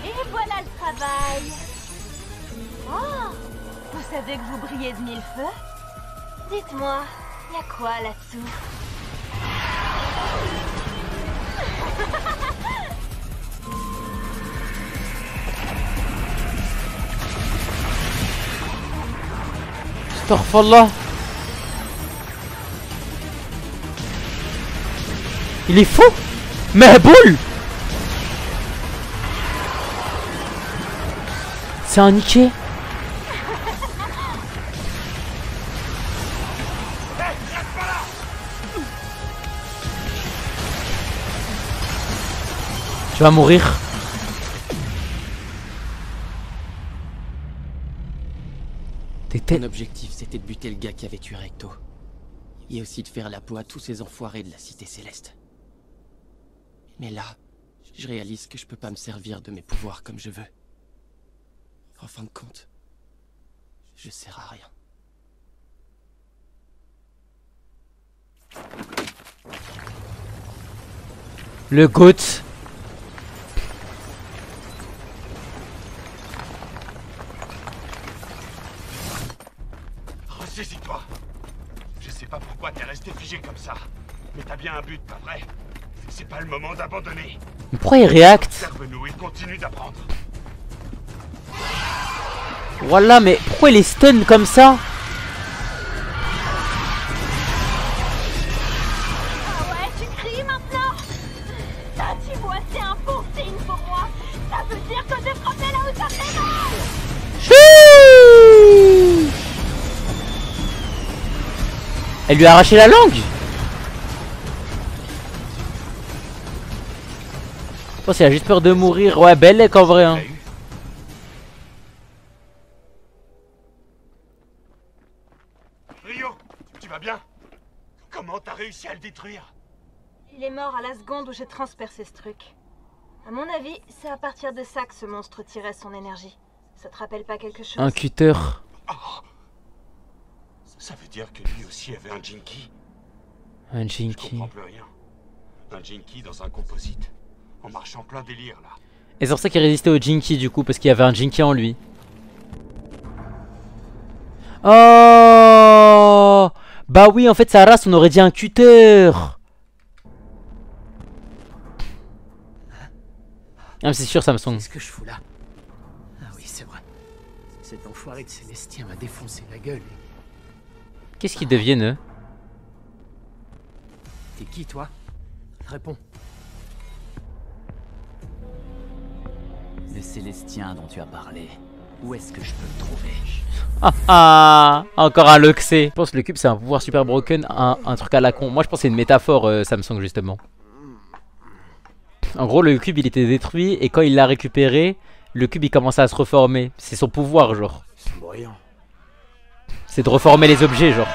Et voilà le travail. Oh, vous savez que vous brillez de mille feux? Dites-moi, y a quoi là-dessous? Astaghfirullah. Il est fou. Mais boule. C'est un niqué. Tu vas mourir. Mon objectif, c'était de buter le gars qui avait tué Recto. Et aussi de faire la peau à tous ces enfoirés de la Cité Céleste. Mais là, je réalise que je peux pas me servir de mes pouvoirs comme je veux. En fin de compte, je sers à rien. Le GOAT. Ressaisis-toi. Je sais pas pourquoi t'es resté figé comme ça. Mais t'as bien un but, pas vrai? C'est pas le moment d'abandonner. Mais pourquoi il réacte? Observe-nous et continue d'apprendre. Voilà, mais pourquoi il est stun comme ça? Ah ouais, tu cries maintenant? Ça, tu vois, c'est un bon signe pour moi. veut dire que j'ai frappé là où ça fait mal. Chut. Elle lui a arraché la langue. Je pense qu'il a juste peur de mourir. Ouais, belle qu'en vrai. Hein. Rio, tu vas bien? Comment t'as réussi à le détruire? Il est mort à la seconde où j'ai transpercé ce truc. À mon avis, c'est à partir de ça que ce monstre tirait son énergie. Ça te rappelle pas quelque chose? Un cutter. Oh. Ça veut dire que lui aussi avait un Jinky? Un Je Jinky. comprends plus rien. Un Jinky dans un composite. En marchant plein délire là. Et c'est pour ça qu'il résistait au Jinky du coup, parce qu'il y avait un Jinky en lui. Oh. Bah oui, en fait, sa race, on aurait dit un cutter. Ah, c'est sûr, Samsung. Qu'est-ce que je fous là? Ah oui, c'est vrai. Cet enfoiré de Célestien m'a défoncé la gueule. Qu'est-ce qu'ils deviennent, eux? T'es qui, toi? Réponds. Le Célestien dont tu as parlé. Où est-ce que je peux le trouver? Ah ah. Encore un Luxé. Je pense que le cube, c'est un pouvoir super broken, un truc à la con. Moi, je pense que c'est une métaphore, Samsung, justement. En gros, le cube, il était détruit, et quand il l'a récupéré, le cube, il commençait à se reformer. C'est son pouvoir, genre. Brillant. C'est de reformer les objets, genre.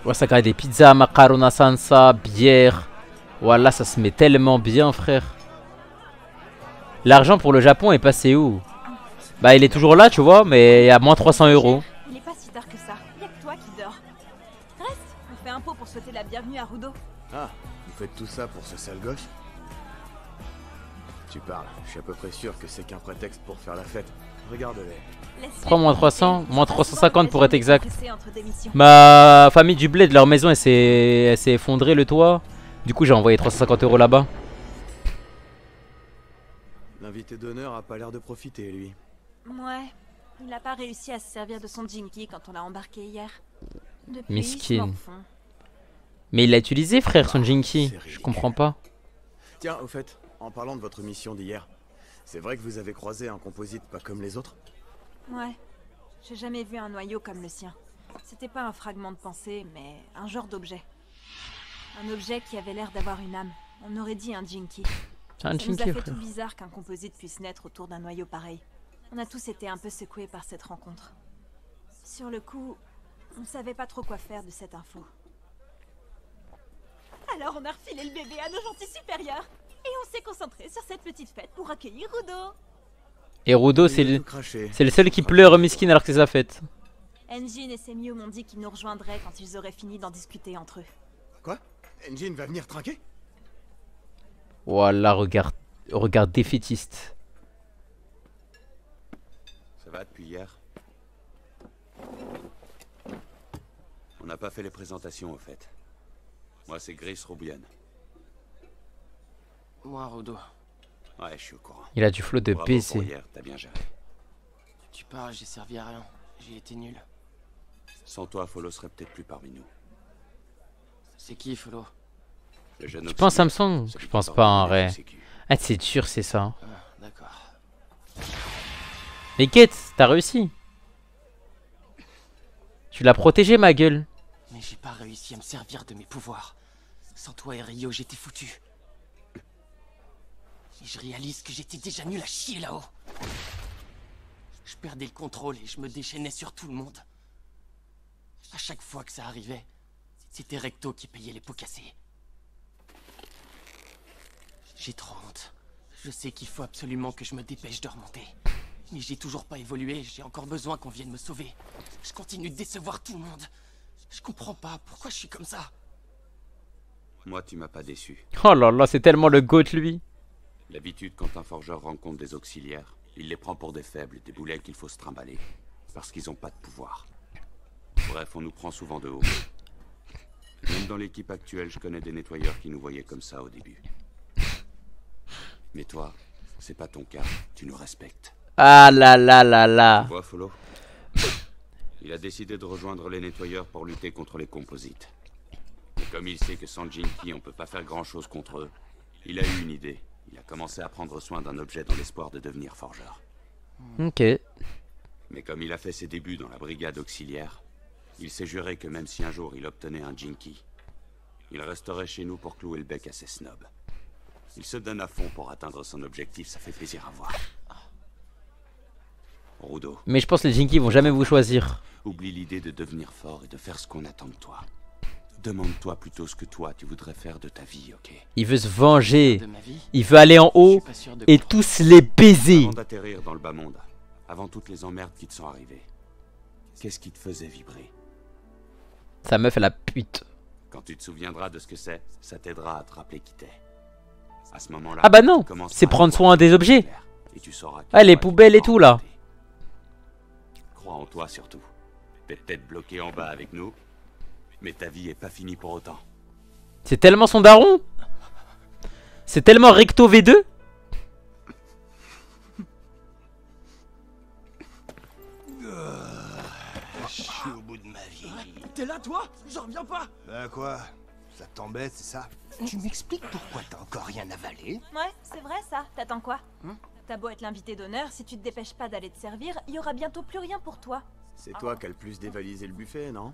Ouais, ça crée des pizzas, macarona salsa, bière. Voilà, ça se met tellement bien, frère. L'argent pour le Japon est passé où? Bah, il est toujours là, tu vois, mais à moins 300 €. Il est pas si tard que ça. Y'a que toi qui dors. Reste, on fait un pot pour souhaiter la bienvenue à Rudo. Ah, vous faites tout ça pour ce sale gosse? Tu parles, je suis à peu près sûr que c'est qu'un prétexte pour faire la fête. Regarde-les. 3 moins 300, moins 350 pour être exact. Ma famille du bled, leur maison, elle s'est effondrée, le toit. Du coup, j'ai envoyé 350 € là-bas. L'invité d'honneur a pas l'air de profiter, lui. Ouais, il a pas réussi à se servir de son Jinky quand on l'a embarqué hier. Depuis, Miskin. Mais il l'a utilisé, frère, son Jinky. Je comprends pas. Tiens, au fait, en parlant de votre mission d'hier, c'est vrai que vous avez croisé un composite pas comme les autres? Ouais, j'ai jamais vu un noyau comme le sien. C'était pas un fragment de pensée, mais un genre d'objet. Un objet qui avait l'air d'avoir une âme. On aurait dit un Jinky. Un Ça Jinky, nous a fait frère. tout bizarre qu'un composite puisse naître autour d'un noyau pareil. On a tous été un peu secoués par cette rencontre. Sur le coup, on savait pas trop quoi faire de cette info. Alors on a refilé le bébé à nos gentils supérieurs. Et on s'est concentré sur cette petite fête pour accueillir Rudo. Et Rudo, c'est le seul qui pleure, miskin, alors que c'est sa fête. Engine et Semio m'ont dit qu'ils nous rejoindraient quand ils auraient fini d'en discuter entre eux. Quoi? Engine va venir trinquer? Voilà, regarde défaitiste. Ça va depuis hier? On n'a pas fait les présentations au fait. Moi c'est Gris Roubian. Moi, Rudo. Ouais, je suis au courant. Il a du flow de Bravo PC. pour hier, t'as bien géré. Tu parles, j'ai servi à rien. J'ai été nul. Sans toi, Follow serait peut-être plus parmi nous. C'est qui, Follow? Le jeune Tu penses auxiliaire, Samsung? celui Je qui pense t'ordonne pas en les vrai. sécu. Ah, c'est dur, c'est ça. Ah, d'accord. Mais Kate, t'as réussi. Tu l'as protégé, ma gueule. Mais j'ai pas réussi à me servir de mes pouvoirs. Sans toi et Rio, j'étais foutu. Et je réalise que j'étais déjà nul à chier là-haut. Je perdais le contrôle et je me déchaînais sur tout le monde. À chaque fois que ça arrivait, c'était Recto qui payait les pots cassés. J'ai trop honte. Je sais qu'il faut absolument que je me dépêche de remonter. Mais j'ai toujours pas évolué, j'ai encore besoin qu'on vienne me sauver. Je continue de décevoir tout le monde. Je comprends pas, pourquoi je suis comme ça? Moi, tu m'as pas déçu. Oh là là, c'est tellement le goat, lui. D'habitude, quand un forgeur rencontre des auxiliaires, il les prend pour des faibles, des boulets qu'il faut se trimballer. Parce qu'ils ont pas de pouvoir. Bref, on nous prend souvent de haut. Même dans l'équipe actuelle, je connais des nettoyeurs qui nous voyaient comme ça au début. Mais toi, c'est pas ton cas, tu nous respectes. Ah là là là là. Tu vois, Follow? Il a décidé de rejoindre les nettoyeurs pour lutter contre les composites. Et comme il sait que sans Jinky, on peut pas faire grand-chose contre eux, il a eu une idée. Il a commencé à prendre soin d'un objet dans l'espoir de devenir forgeur. Ok. Mais comme il a fait ses débuts dans la brigade auxiliaire, il s'est juré que même si un jour il obtenait un Jinky, il resterait chez nous pour clouer le bec à ses snobs. Il se donne à fond pour atteindre son objectif, ça fait plaisir à voir. Rudo. Mais je pense que les Jinky vont jamais vous choisir. Oublie l'idée de devenir fort et de faire ce qu'on attend de toi. Demande-toi plutôt ce que toi tu voudrais faire de ta vie, ok? Il veut se venger. Il veut aller en haut et tous les baiser. Avant d'atterrir dans le bas monde, avant toutes les emmerdes qui te sont arrivées, qu'est-ce qui te faisait vibrer? Sa meuf elle a pute. Quand tu te souviendras de ce que c'est, ça t'aidera à te rappeler qui t'es. À ce moment-là, Ah bah non, c'est prendre soin des objets. et tu sauras Ah les poubelles et tout là. Crois en toi surtout. T'es peut-être bloqué en bas avec nous, mais ta vie est pas finie pour autant. C'est tellement son daron. C'est tellement recto V2. Je suis au bout de ma vie. T'es là, toi? J'en reviens pas. Bah quoi? Ça t'embête, c'est ça? Tu m'expliques pourquoi t'as encore rien avalé? Ouais, c'est vrai ça. T'attends quoi? T'as beau être l'invité d'honneur, si tu te dépêches pas d'aller te servir, il y aura bientôt plus rien pour toi. C'est toi qui as le plus dévalisé le buffet, non?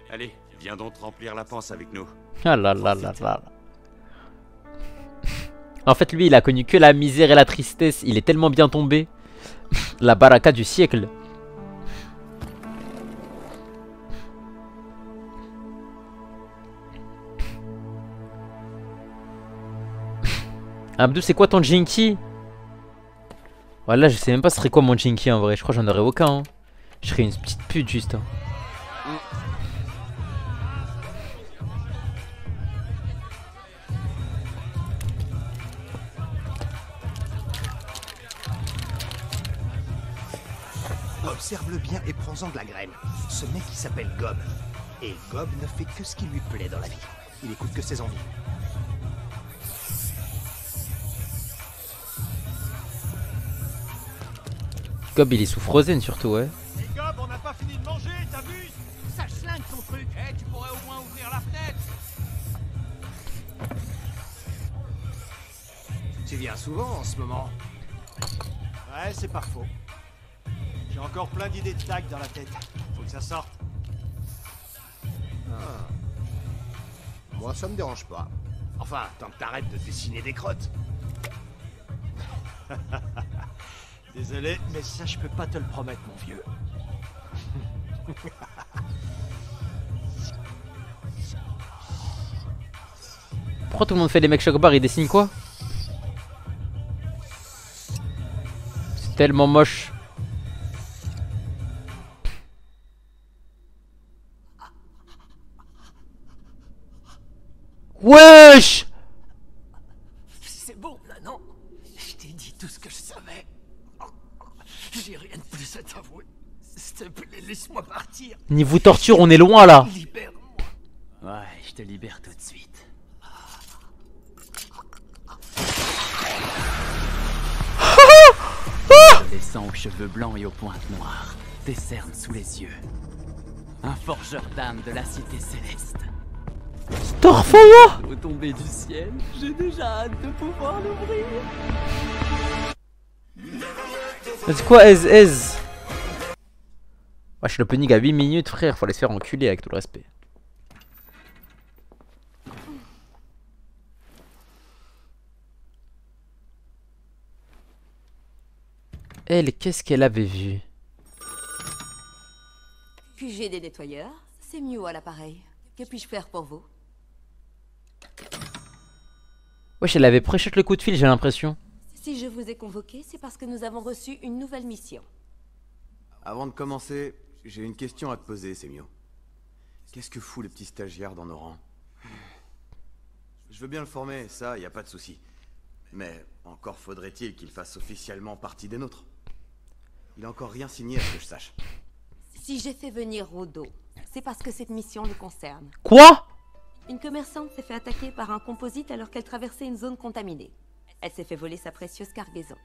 Allez, viens donc te remplir la panse avec nous. Ah là là là là. En fait lui il a connu que la misère et la tristesse. Il est tellement bien tombé. La baraka du siècle. Abdou, c'est quoi ton Jinky? Voilà, je sais même pas ce serait quoi mon Jinky en vrai. Je crois que j'en aurais aucun. Hein. Je serais une petite pute juste. Hein. Observe-le bien et prends-en de la graine. Ce mec il s'appelle Gob. Et Gob ne fait que ce qui lui plaît dans la vie. Il écoute que ses envies. Gob il est sous Frozen surtout ouais. Hey Gob, on n'a pas fini de manger, t'as vu? Ça schlingue ton truc. Eh, tu pourrais au moins ouvrir la fenêtre. Tu viens souvent en ce moment. Ouais, c'est pas faux. J'ai encore plein d'idées de tag dans la tête. Faut que ça sorte. Moi ça me dérange pas. Enfin, tant que t'arrêtes de dessiner des crottes. Désolé, mais ça je peux pas te le promettre, mon vieux. Pourquoi tout le monde fait les mecs chocobar? Ils dessinent quoi? C'est tellement moche. Wesh! C'est bon, là, non? Je t'ai dit tout ce que je savais. J'ai rien de plus à t'avouer. S'il te plaît, laisse-moi partir. Niveau torture, on est loin là. Libère-moi. Ouais, je te libère tout de suite. Adolescent aux cheveux blancs et aux pointes noires, des cernes sous les yeux. Un forgeur d'âme de la cité céleste. Starfire! Retombé du ciel, j'ai déjà hâte de pouvoir l'ouvrir. C'est quoi Ez? Wesh, l'opening à 8 minutes, frère. Faut aller se faire enculer avec tout le respect. Elle, qu'est-ce qu'elle avait vu? QG des nettoyeurs, c'est Mew à l'appareil. Que puis-je faire pour vous? Wesh, elle avait pré-shot le coup de fil, j'ai l'impression. Si je vous ai convoqué, c'est parce que nous avons reçu une nouvelle mission. Avant de commencer, j'ai une question à te poser, Semio. Qu'est-ce que fout le petit stagiaire dans nos rangs? Je veux bien le former, ça, y a pas de souci. Mais encore faudrait-il qu'il fasse officiellement partie des nôtres. Il a encore rien signé à ce que je sache. Si j'ai fait venir Rudo, c'est parce que cette mission le concerne. Quoi? Une commerçante s'est fait attaquer par un composite alors qu'elle traversait une zone contaminée. Elle s'est fait voler sa précieuse cargaison.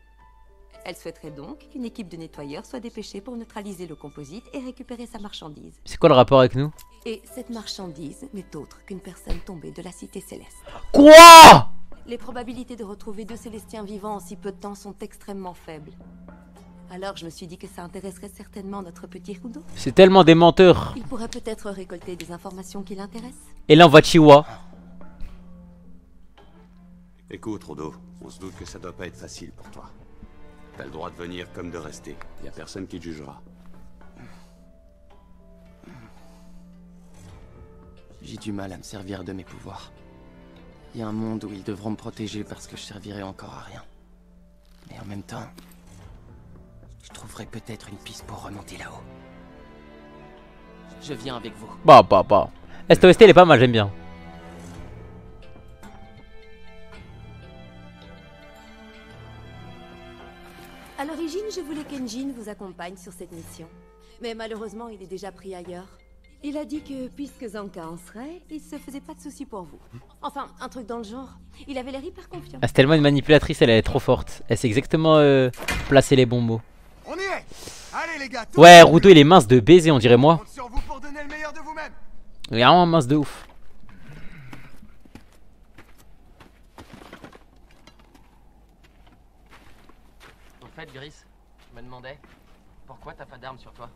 Elle souhaiterait donc qu'une équipe de nettoyeurs soit dépêchée pour neutraliser le composite et récupérer sa marchandise. C'est quoi le rapport avec nous? Et cette marchandise n'est autre qu'une personne tombée de la Cité Céleste. Quoi? Les probabilités de retrouver 2 Célestiens vivants en si peu de temps sont extrêmement faibles. Alors je me suis dit que ça intéresserait certainement notre petit Rudo. C'est tellement des menteurs. Il pourrait peut-être récolter des informations qui l'intéressent. Et là on va Chihuahua. Écoute, Rudo, on se doute que ça doit pas être facile pour toi. T'as le droit de venir comme de rester. Y a personne qui te jugera. J'ai du mal à me servir de mes pouvoirs. Il y a un monde où ils devront me protéger parce que je servirai encore à rien. Mais en même temps, je trouverai peut-être une piste pour remonter là-haut. Je viens avec vous. Bah. STOST elle est pas mal, j'aime bien. À l'origine, je voulais qu'Enjin vous accompagne sur cette mission. Mais malheureusement, il est déjà pris ailleurs. Il a dit que, puisque Zanka en serait, il se faisait pas de soucis pour vous. Enfin, un truc dans le genre. Il avait l'air hyper confiant. Ah, c'est tellement une manipulatrice, elle est trop forte. Elle sait exactement placer les bons mots. On y est. Allez les gars. Ouais, Rudo il est mince de baiser, on dirait moi. Compte sur vous pour donner le meilleur de vous-même. Il est vraiment mince de ouf. Au fait, Gris, je me demandais, pourquoi t'as pas d'armes sur toi?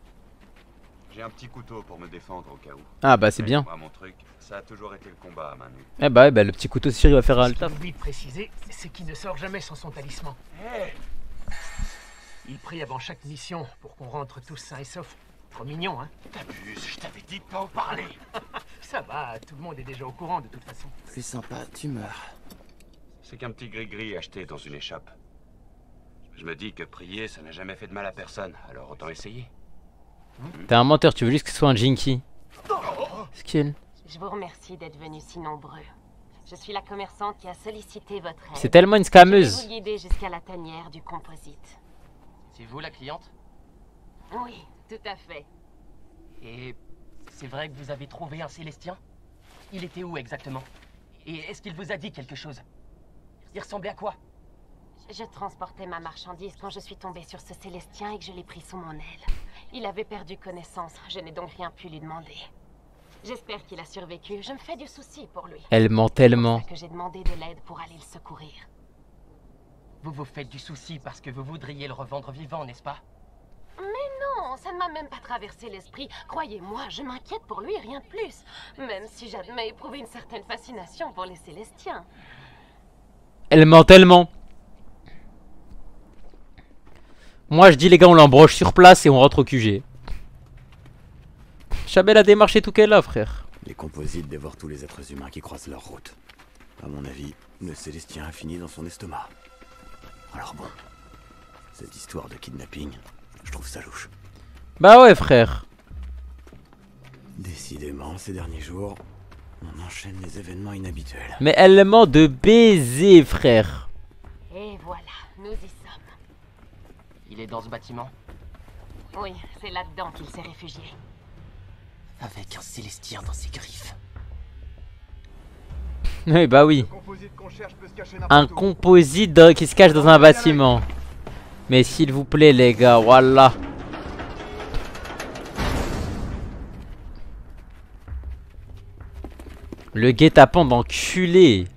J'ai un petit couteau pour me défendre au cas où. Ah bah c'est bien. Moi, mon truc, ça a toujours été le combat à main nue. Eh bah, le petit couteau Siri va faire un taf. Ce qu'il oublie de préciser, c'est qu'il ne sort jamais sans son talisman. Il prie avant chaque mission pour qu'on rentre tous sains et saufs. Trop mignon, hein? T'abuses, je t'avais dit de pas en parler. Ça va, tout le monde est déjà au courant de toute façon. C'est sympa, tu meurs. C'est qu'un petit gris-gris acheté dans une échappe. Je me dis que prier, ça n'a jamais fait de mal à personne, alors autant essayer. T'es un menteur, tu veux juste que ce soit un Jinky. Skill. Je vous remercie d'être venus si nombreux. Je suis la commerçante qui a sollicité votre aide. C'est tellement une scammeuse. Je vais vous guider jusqu'à la tanière du composite. C'est vous la cliente? Oui, tout à fait. Et c'est vrai que vous avez trouvé un Célestien? Il était où exactement? Et est-ce qu'il vous a dit quelque chose? Il ressemblait à quoi? Je transportais ma marchandise quand je suis tombée sur ce Célestien et que je l'ai pris sous mon aile. Il avait perdu connaissance, je n'ai donc rien pu lui demander. J'espère qu'il a survécu, je me fais du souci pour lui. Elle ment tellement. C'est pour ça que j'ai demandé de l'aide pour aller le secourir. Vous vous faites du souci parce que vous voudriez le revendre vivant, n'est-ce pas? Mais non, ça ne m'a même pas traversé l'esprit. Croyez-moi, je m'inquiète pour lui, rien de plus. Même si j'admets éprouver une certaine fascination pour les Célestiens. Elle ment tellement. Moi je dis les gars on l'embroche sur place et on rentre au QG. Jamais la démarche est tout qu'elle a frère. Les composites dévorent tous les êtres humains qui croisent leur route. À mon avis, le Célestien a fini dans son estomac. Alors bon, cette histoire de kidnapping, je trouve ça louche. Bah ouais frère. Décidément, ces derniers jours, on enchaîne les événements inhabituels. Mais elle ment de baiser frère. Et voilà, nous y sommes. Il est dans ce bâtiment? Oui, c'est là-dedans qu'il s'est réfugié. Avec un Célestien dans ses griffes. Oui bah oui. Un composite qui se cache dans un bâtiment. Mais s'il vous plaît les gars, voilà. Le guet-apens d'enculé.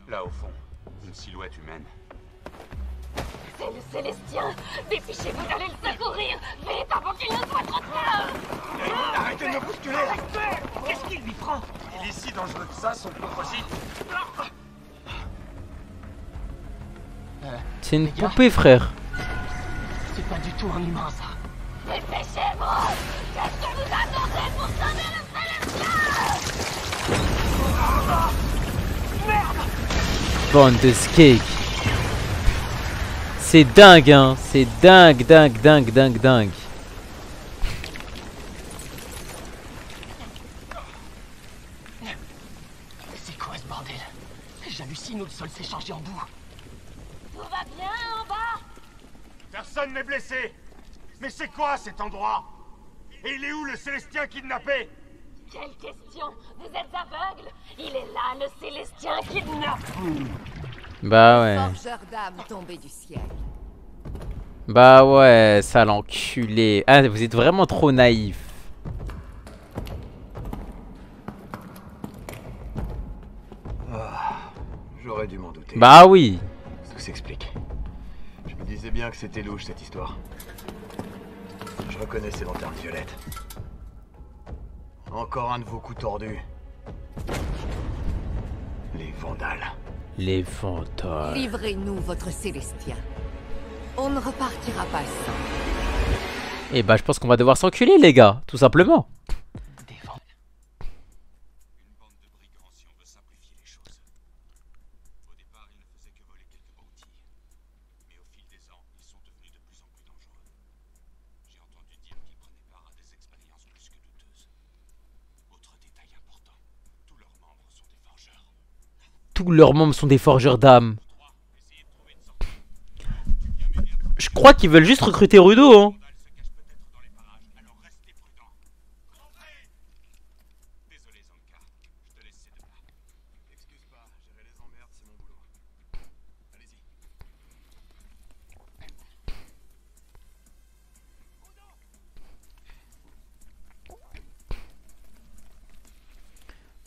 Là au fond, une silhouette humaine. C'est le Célestien! Dépêchez-vous d'aller le secourir! Vite avant qu'il ne soit trop tard! Arrêtez de me bousculer! Qu'est-ce qu'il lui prend? Il est si dangereux que ça, son composite. C'est une poupée frère. C'est pas du tout un humain ça. Dépêchez-vous! Qu'est-ce que vous attendez pour sauver le Célestien? Merde! Bande de skate. C'est dingue hein, c'est dingue. C'est quoi ce bordel? J'hallucine où le sol s'est changé en boue. Tout va bien en bas? Personne n'est blessé. Mais c'est quoi cet endroit? Et il est où le Célestien kidnappé? Quelle question? Vous êtes aveugle? Il est là, le Célestien kidnappé. Bah ouais. Forgeur d'âme tombé du ciel. Bah ouais, sale enculé. Ah, vous êtes vraiment trop naïf. J'aurais dû m'en douter. Bah oui. Tout s'explique. Je me disais bien que c'était louche cette histoire. Je reconnais ces lanternes violettes. Encore un de vos coups tordus. Les vandales. Les vandales. Livrez-nous votre Célestien. On ne repartira pas sans. Et bah je pense qu'on va devoir s'enculer les gars, tout simplement. Tous leurs membres sont des forgeurs d'âme. Je crois qu'ils veulent juste recruter Rudo, hein.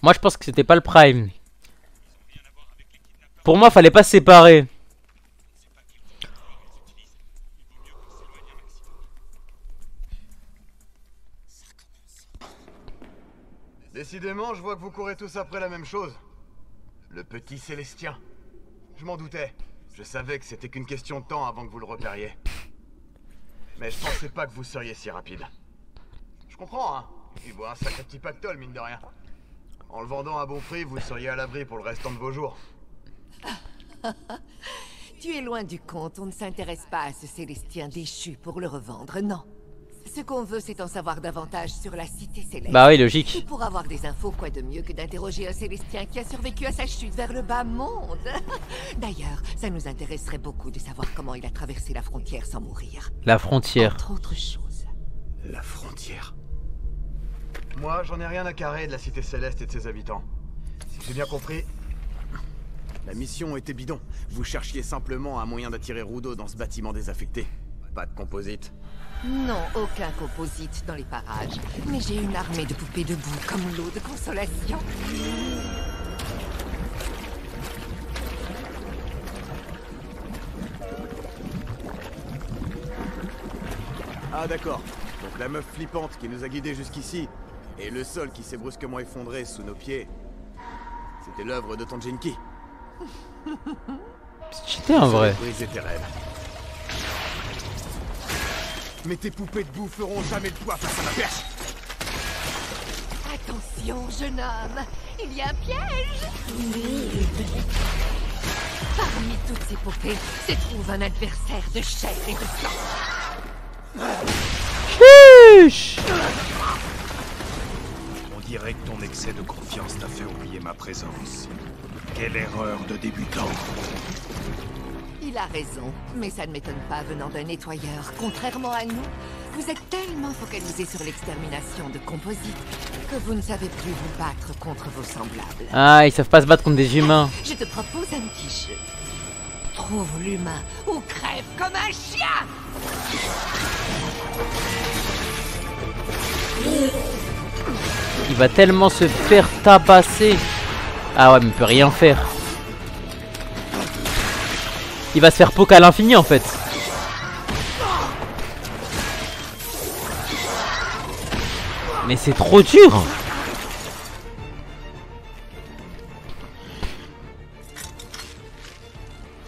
Moi je pense que c'était pas le prime. Pour moi fallait pas se séparer. Décidément, je vois que vous courez tous après la même chose. Le petit Célestien. Je m'en doutais. Je savais que c'était qu'une question de temps avant que vous le repériez. Mais je pensais pas que vous seriez si rapide. Je comprends, hein. Il voit un sacré petit pactole, mine de rien. En le vendant à bon prix, vous seriez à l'abri pour le restant de vos jours. Tu es loin du compte, on ne s'intéresse pas à ce Célestien déchu pour le revendre, non. Ce qu'on veut, c'est en savoir davantage sur la Cité Céleste. Bah oui, logique. Et pour avoir des infos, quoi de mieux que d'interroger un Célestien qui a survécu à sa chute vers le bas monde. D'ailleurs, ça nous intéresserait beaucoup de savoir comment il a traversé la frontière sans mourir. La frontière. Entre autres choses. La frontière. Moi, j'en ai rien à carrer de la Cité Céleste et de ses habitants. Si j'ai bien compris, la mission était bidon. Vous cherchiez simplement un moyen d'attirer Rudo dans ce bâtiment désaffecté. Pas de composite. Non, aucun composite dans les parages. Mais j'ai une armée de poupées debout comme l'eau de consolation. Ah d'accord. Donc la meuf flippante qui nous a guidés jusqu'ici, et le sol qui s'est brusquement effondré sous nos pieds, c'était l'œuvre de ton Jinki. C'était un vrai. Briser tes rêves. Mais tes poupées debout feront jamais le poids face à ma perche. Attention, jeune homme, il y a un piège. Parmi toutes ces poupées se trouve un adversaire de chair et de sang. Chuch. On dirait que ton excès de confiance t'a fait oublier ma présence. Quelle erreur de débutant. Il a raison, mais ça ne m'étonne pas venant d'un nettoyeur. Contrairement à nous, vous êtes tellement focalisés sur l'extermination de composites que vous ne savez plus vous battre contre vos semblables. Ah, ils savent pas se battre contre des humains. Je te propose un petit jeu. Trouve l'humain ou crève comme un chien. Il va tellement se faire tabasser. Ah ouais, mais il peut rien faire. Il va se faire poke à l'infini en fait. Mais c'est trop dur.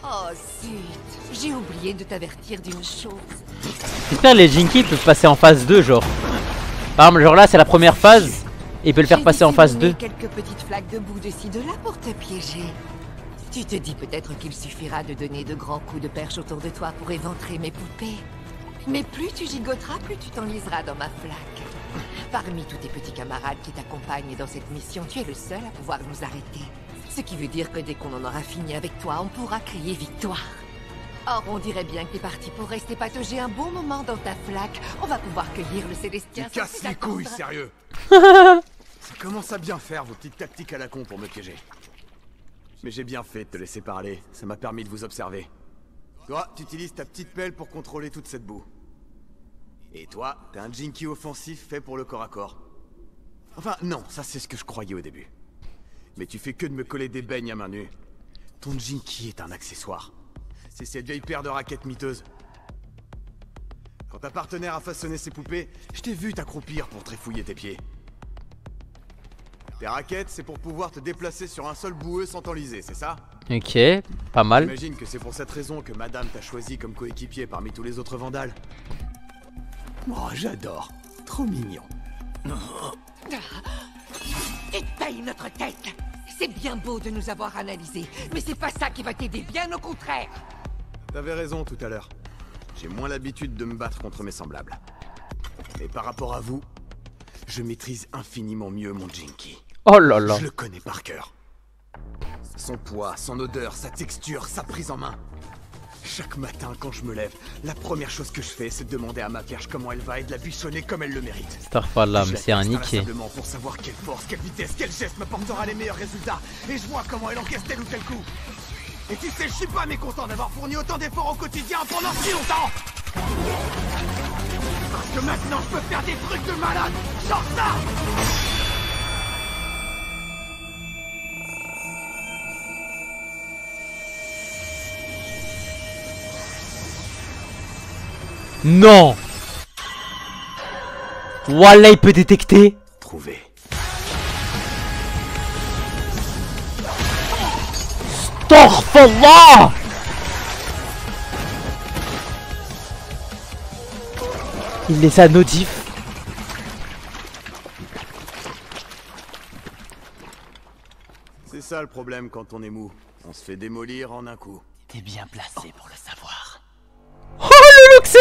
Oh zut, j'ai oublié de t'avertir d'une chose. J'espère que les Jinky peuvent passer en phase 2 genre. Par exemple, genre là c'est la première phase. Et il peut le faire passer en phase 2. Quelques petites flaques de boue de ci de là pour te piéger. Tu te dis peut-être qu'il suffira de donner de grands coups de perche autour de toi pour éventrer mes poupées. Mais plus tu gigoteras, plus tu t'enliseras dans ma flaque. Parmi tous tes petits camarades qui t'accompagnent dans cette mission, tu es le seul à pouvoir nous arrêter. Ce qui veut dire que dès qu'on en aura fini avec toi, on pourra crier victoire. Or, on dirait bien que t'es parti pour rester patauger un bon moment dans ta flaque. On va pouvoir cueillir le Célestien. Tu casses les couilles, sérieux. Ça commence à bien faire vos petites tactiques à la con pour me piéger. Mais j'ai bien fait de te laisser parler, ça m'a permis de vous observer. Toi, tu utilises ta petite pelle pour contrôler toute cette boue. Et toi, t'as un Jinky offensif fait pour le corps à corps. Enfin, non, ça c'est ce que je croyais au début. Mais tu fais que de me coller des beignes à main nue. Ton Jinky est un accessoire. C'est cette vieille paire de raquettes miteuses. Quand ta partenaire a façonné ses poupées, je t'ai vu t'accroupir pour trifouiller tes pieds. Tes raquettes, c'est pour pouvoir te déplacer sur un sol boueux sans t'enliser, c'est ça? Ok, pas mal. J'imagine que c'est pour cette raison que madame t'a choisi comme coéquipier parmi tous les autres vandales. Oh, j'adore. Trop mignon. Il taille notre tête. C'est bien beau de nous avoir analysés, mais c'est pas ça qui va t'aider, bien au contraire. T'avais raison tout à l'heure. J'ai moins l'habitude de me battre contre mes semblables. Mais par rapport à vous, je maîtrise infiniment mieux mon Jinky. Oh là là. Je le connais par cœur. Son poids, son odeur, sa texture, sa prise en main. Chaque matin, quand je me lève, la première chose que je fais, c'est de demander à ma vierge comment elle va et de la bichonner comme elle le mérite. Starfall, mais c'est un niqué. Simplement pour savoir quelle force, quelle vitesse, quel geste me portera les meilleurs résultats. Et je vois comment elle encaisse tel ou tel coup. Et tu sais, je suis pas mécontent d'avoir fourni autant d'efforts au quotidien pendant si longtemps. Parce que maintenant, je peux faire des trucs de malade. Genre ça. Non. Wallah, il peut détecter. Trouvé. Astaghfirullah. Il laisse à Nodif. C'est ça le problème quand on est mou. On se fait démolir en un coup. T'es bien placé pour le savoir. Oh le luxe.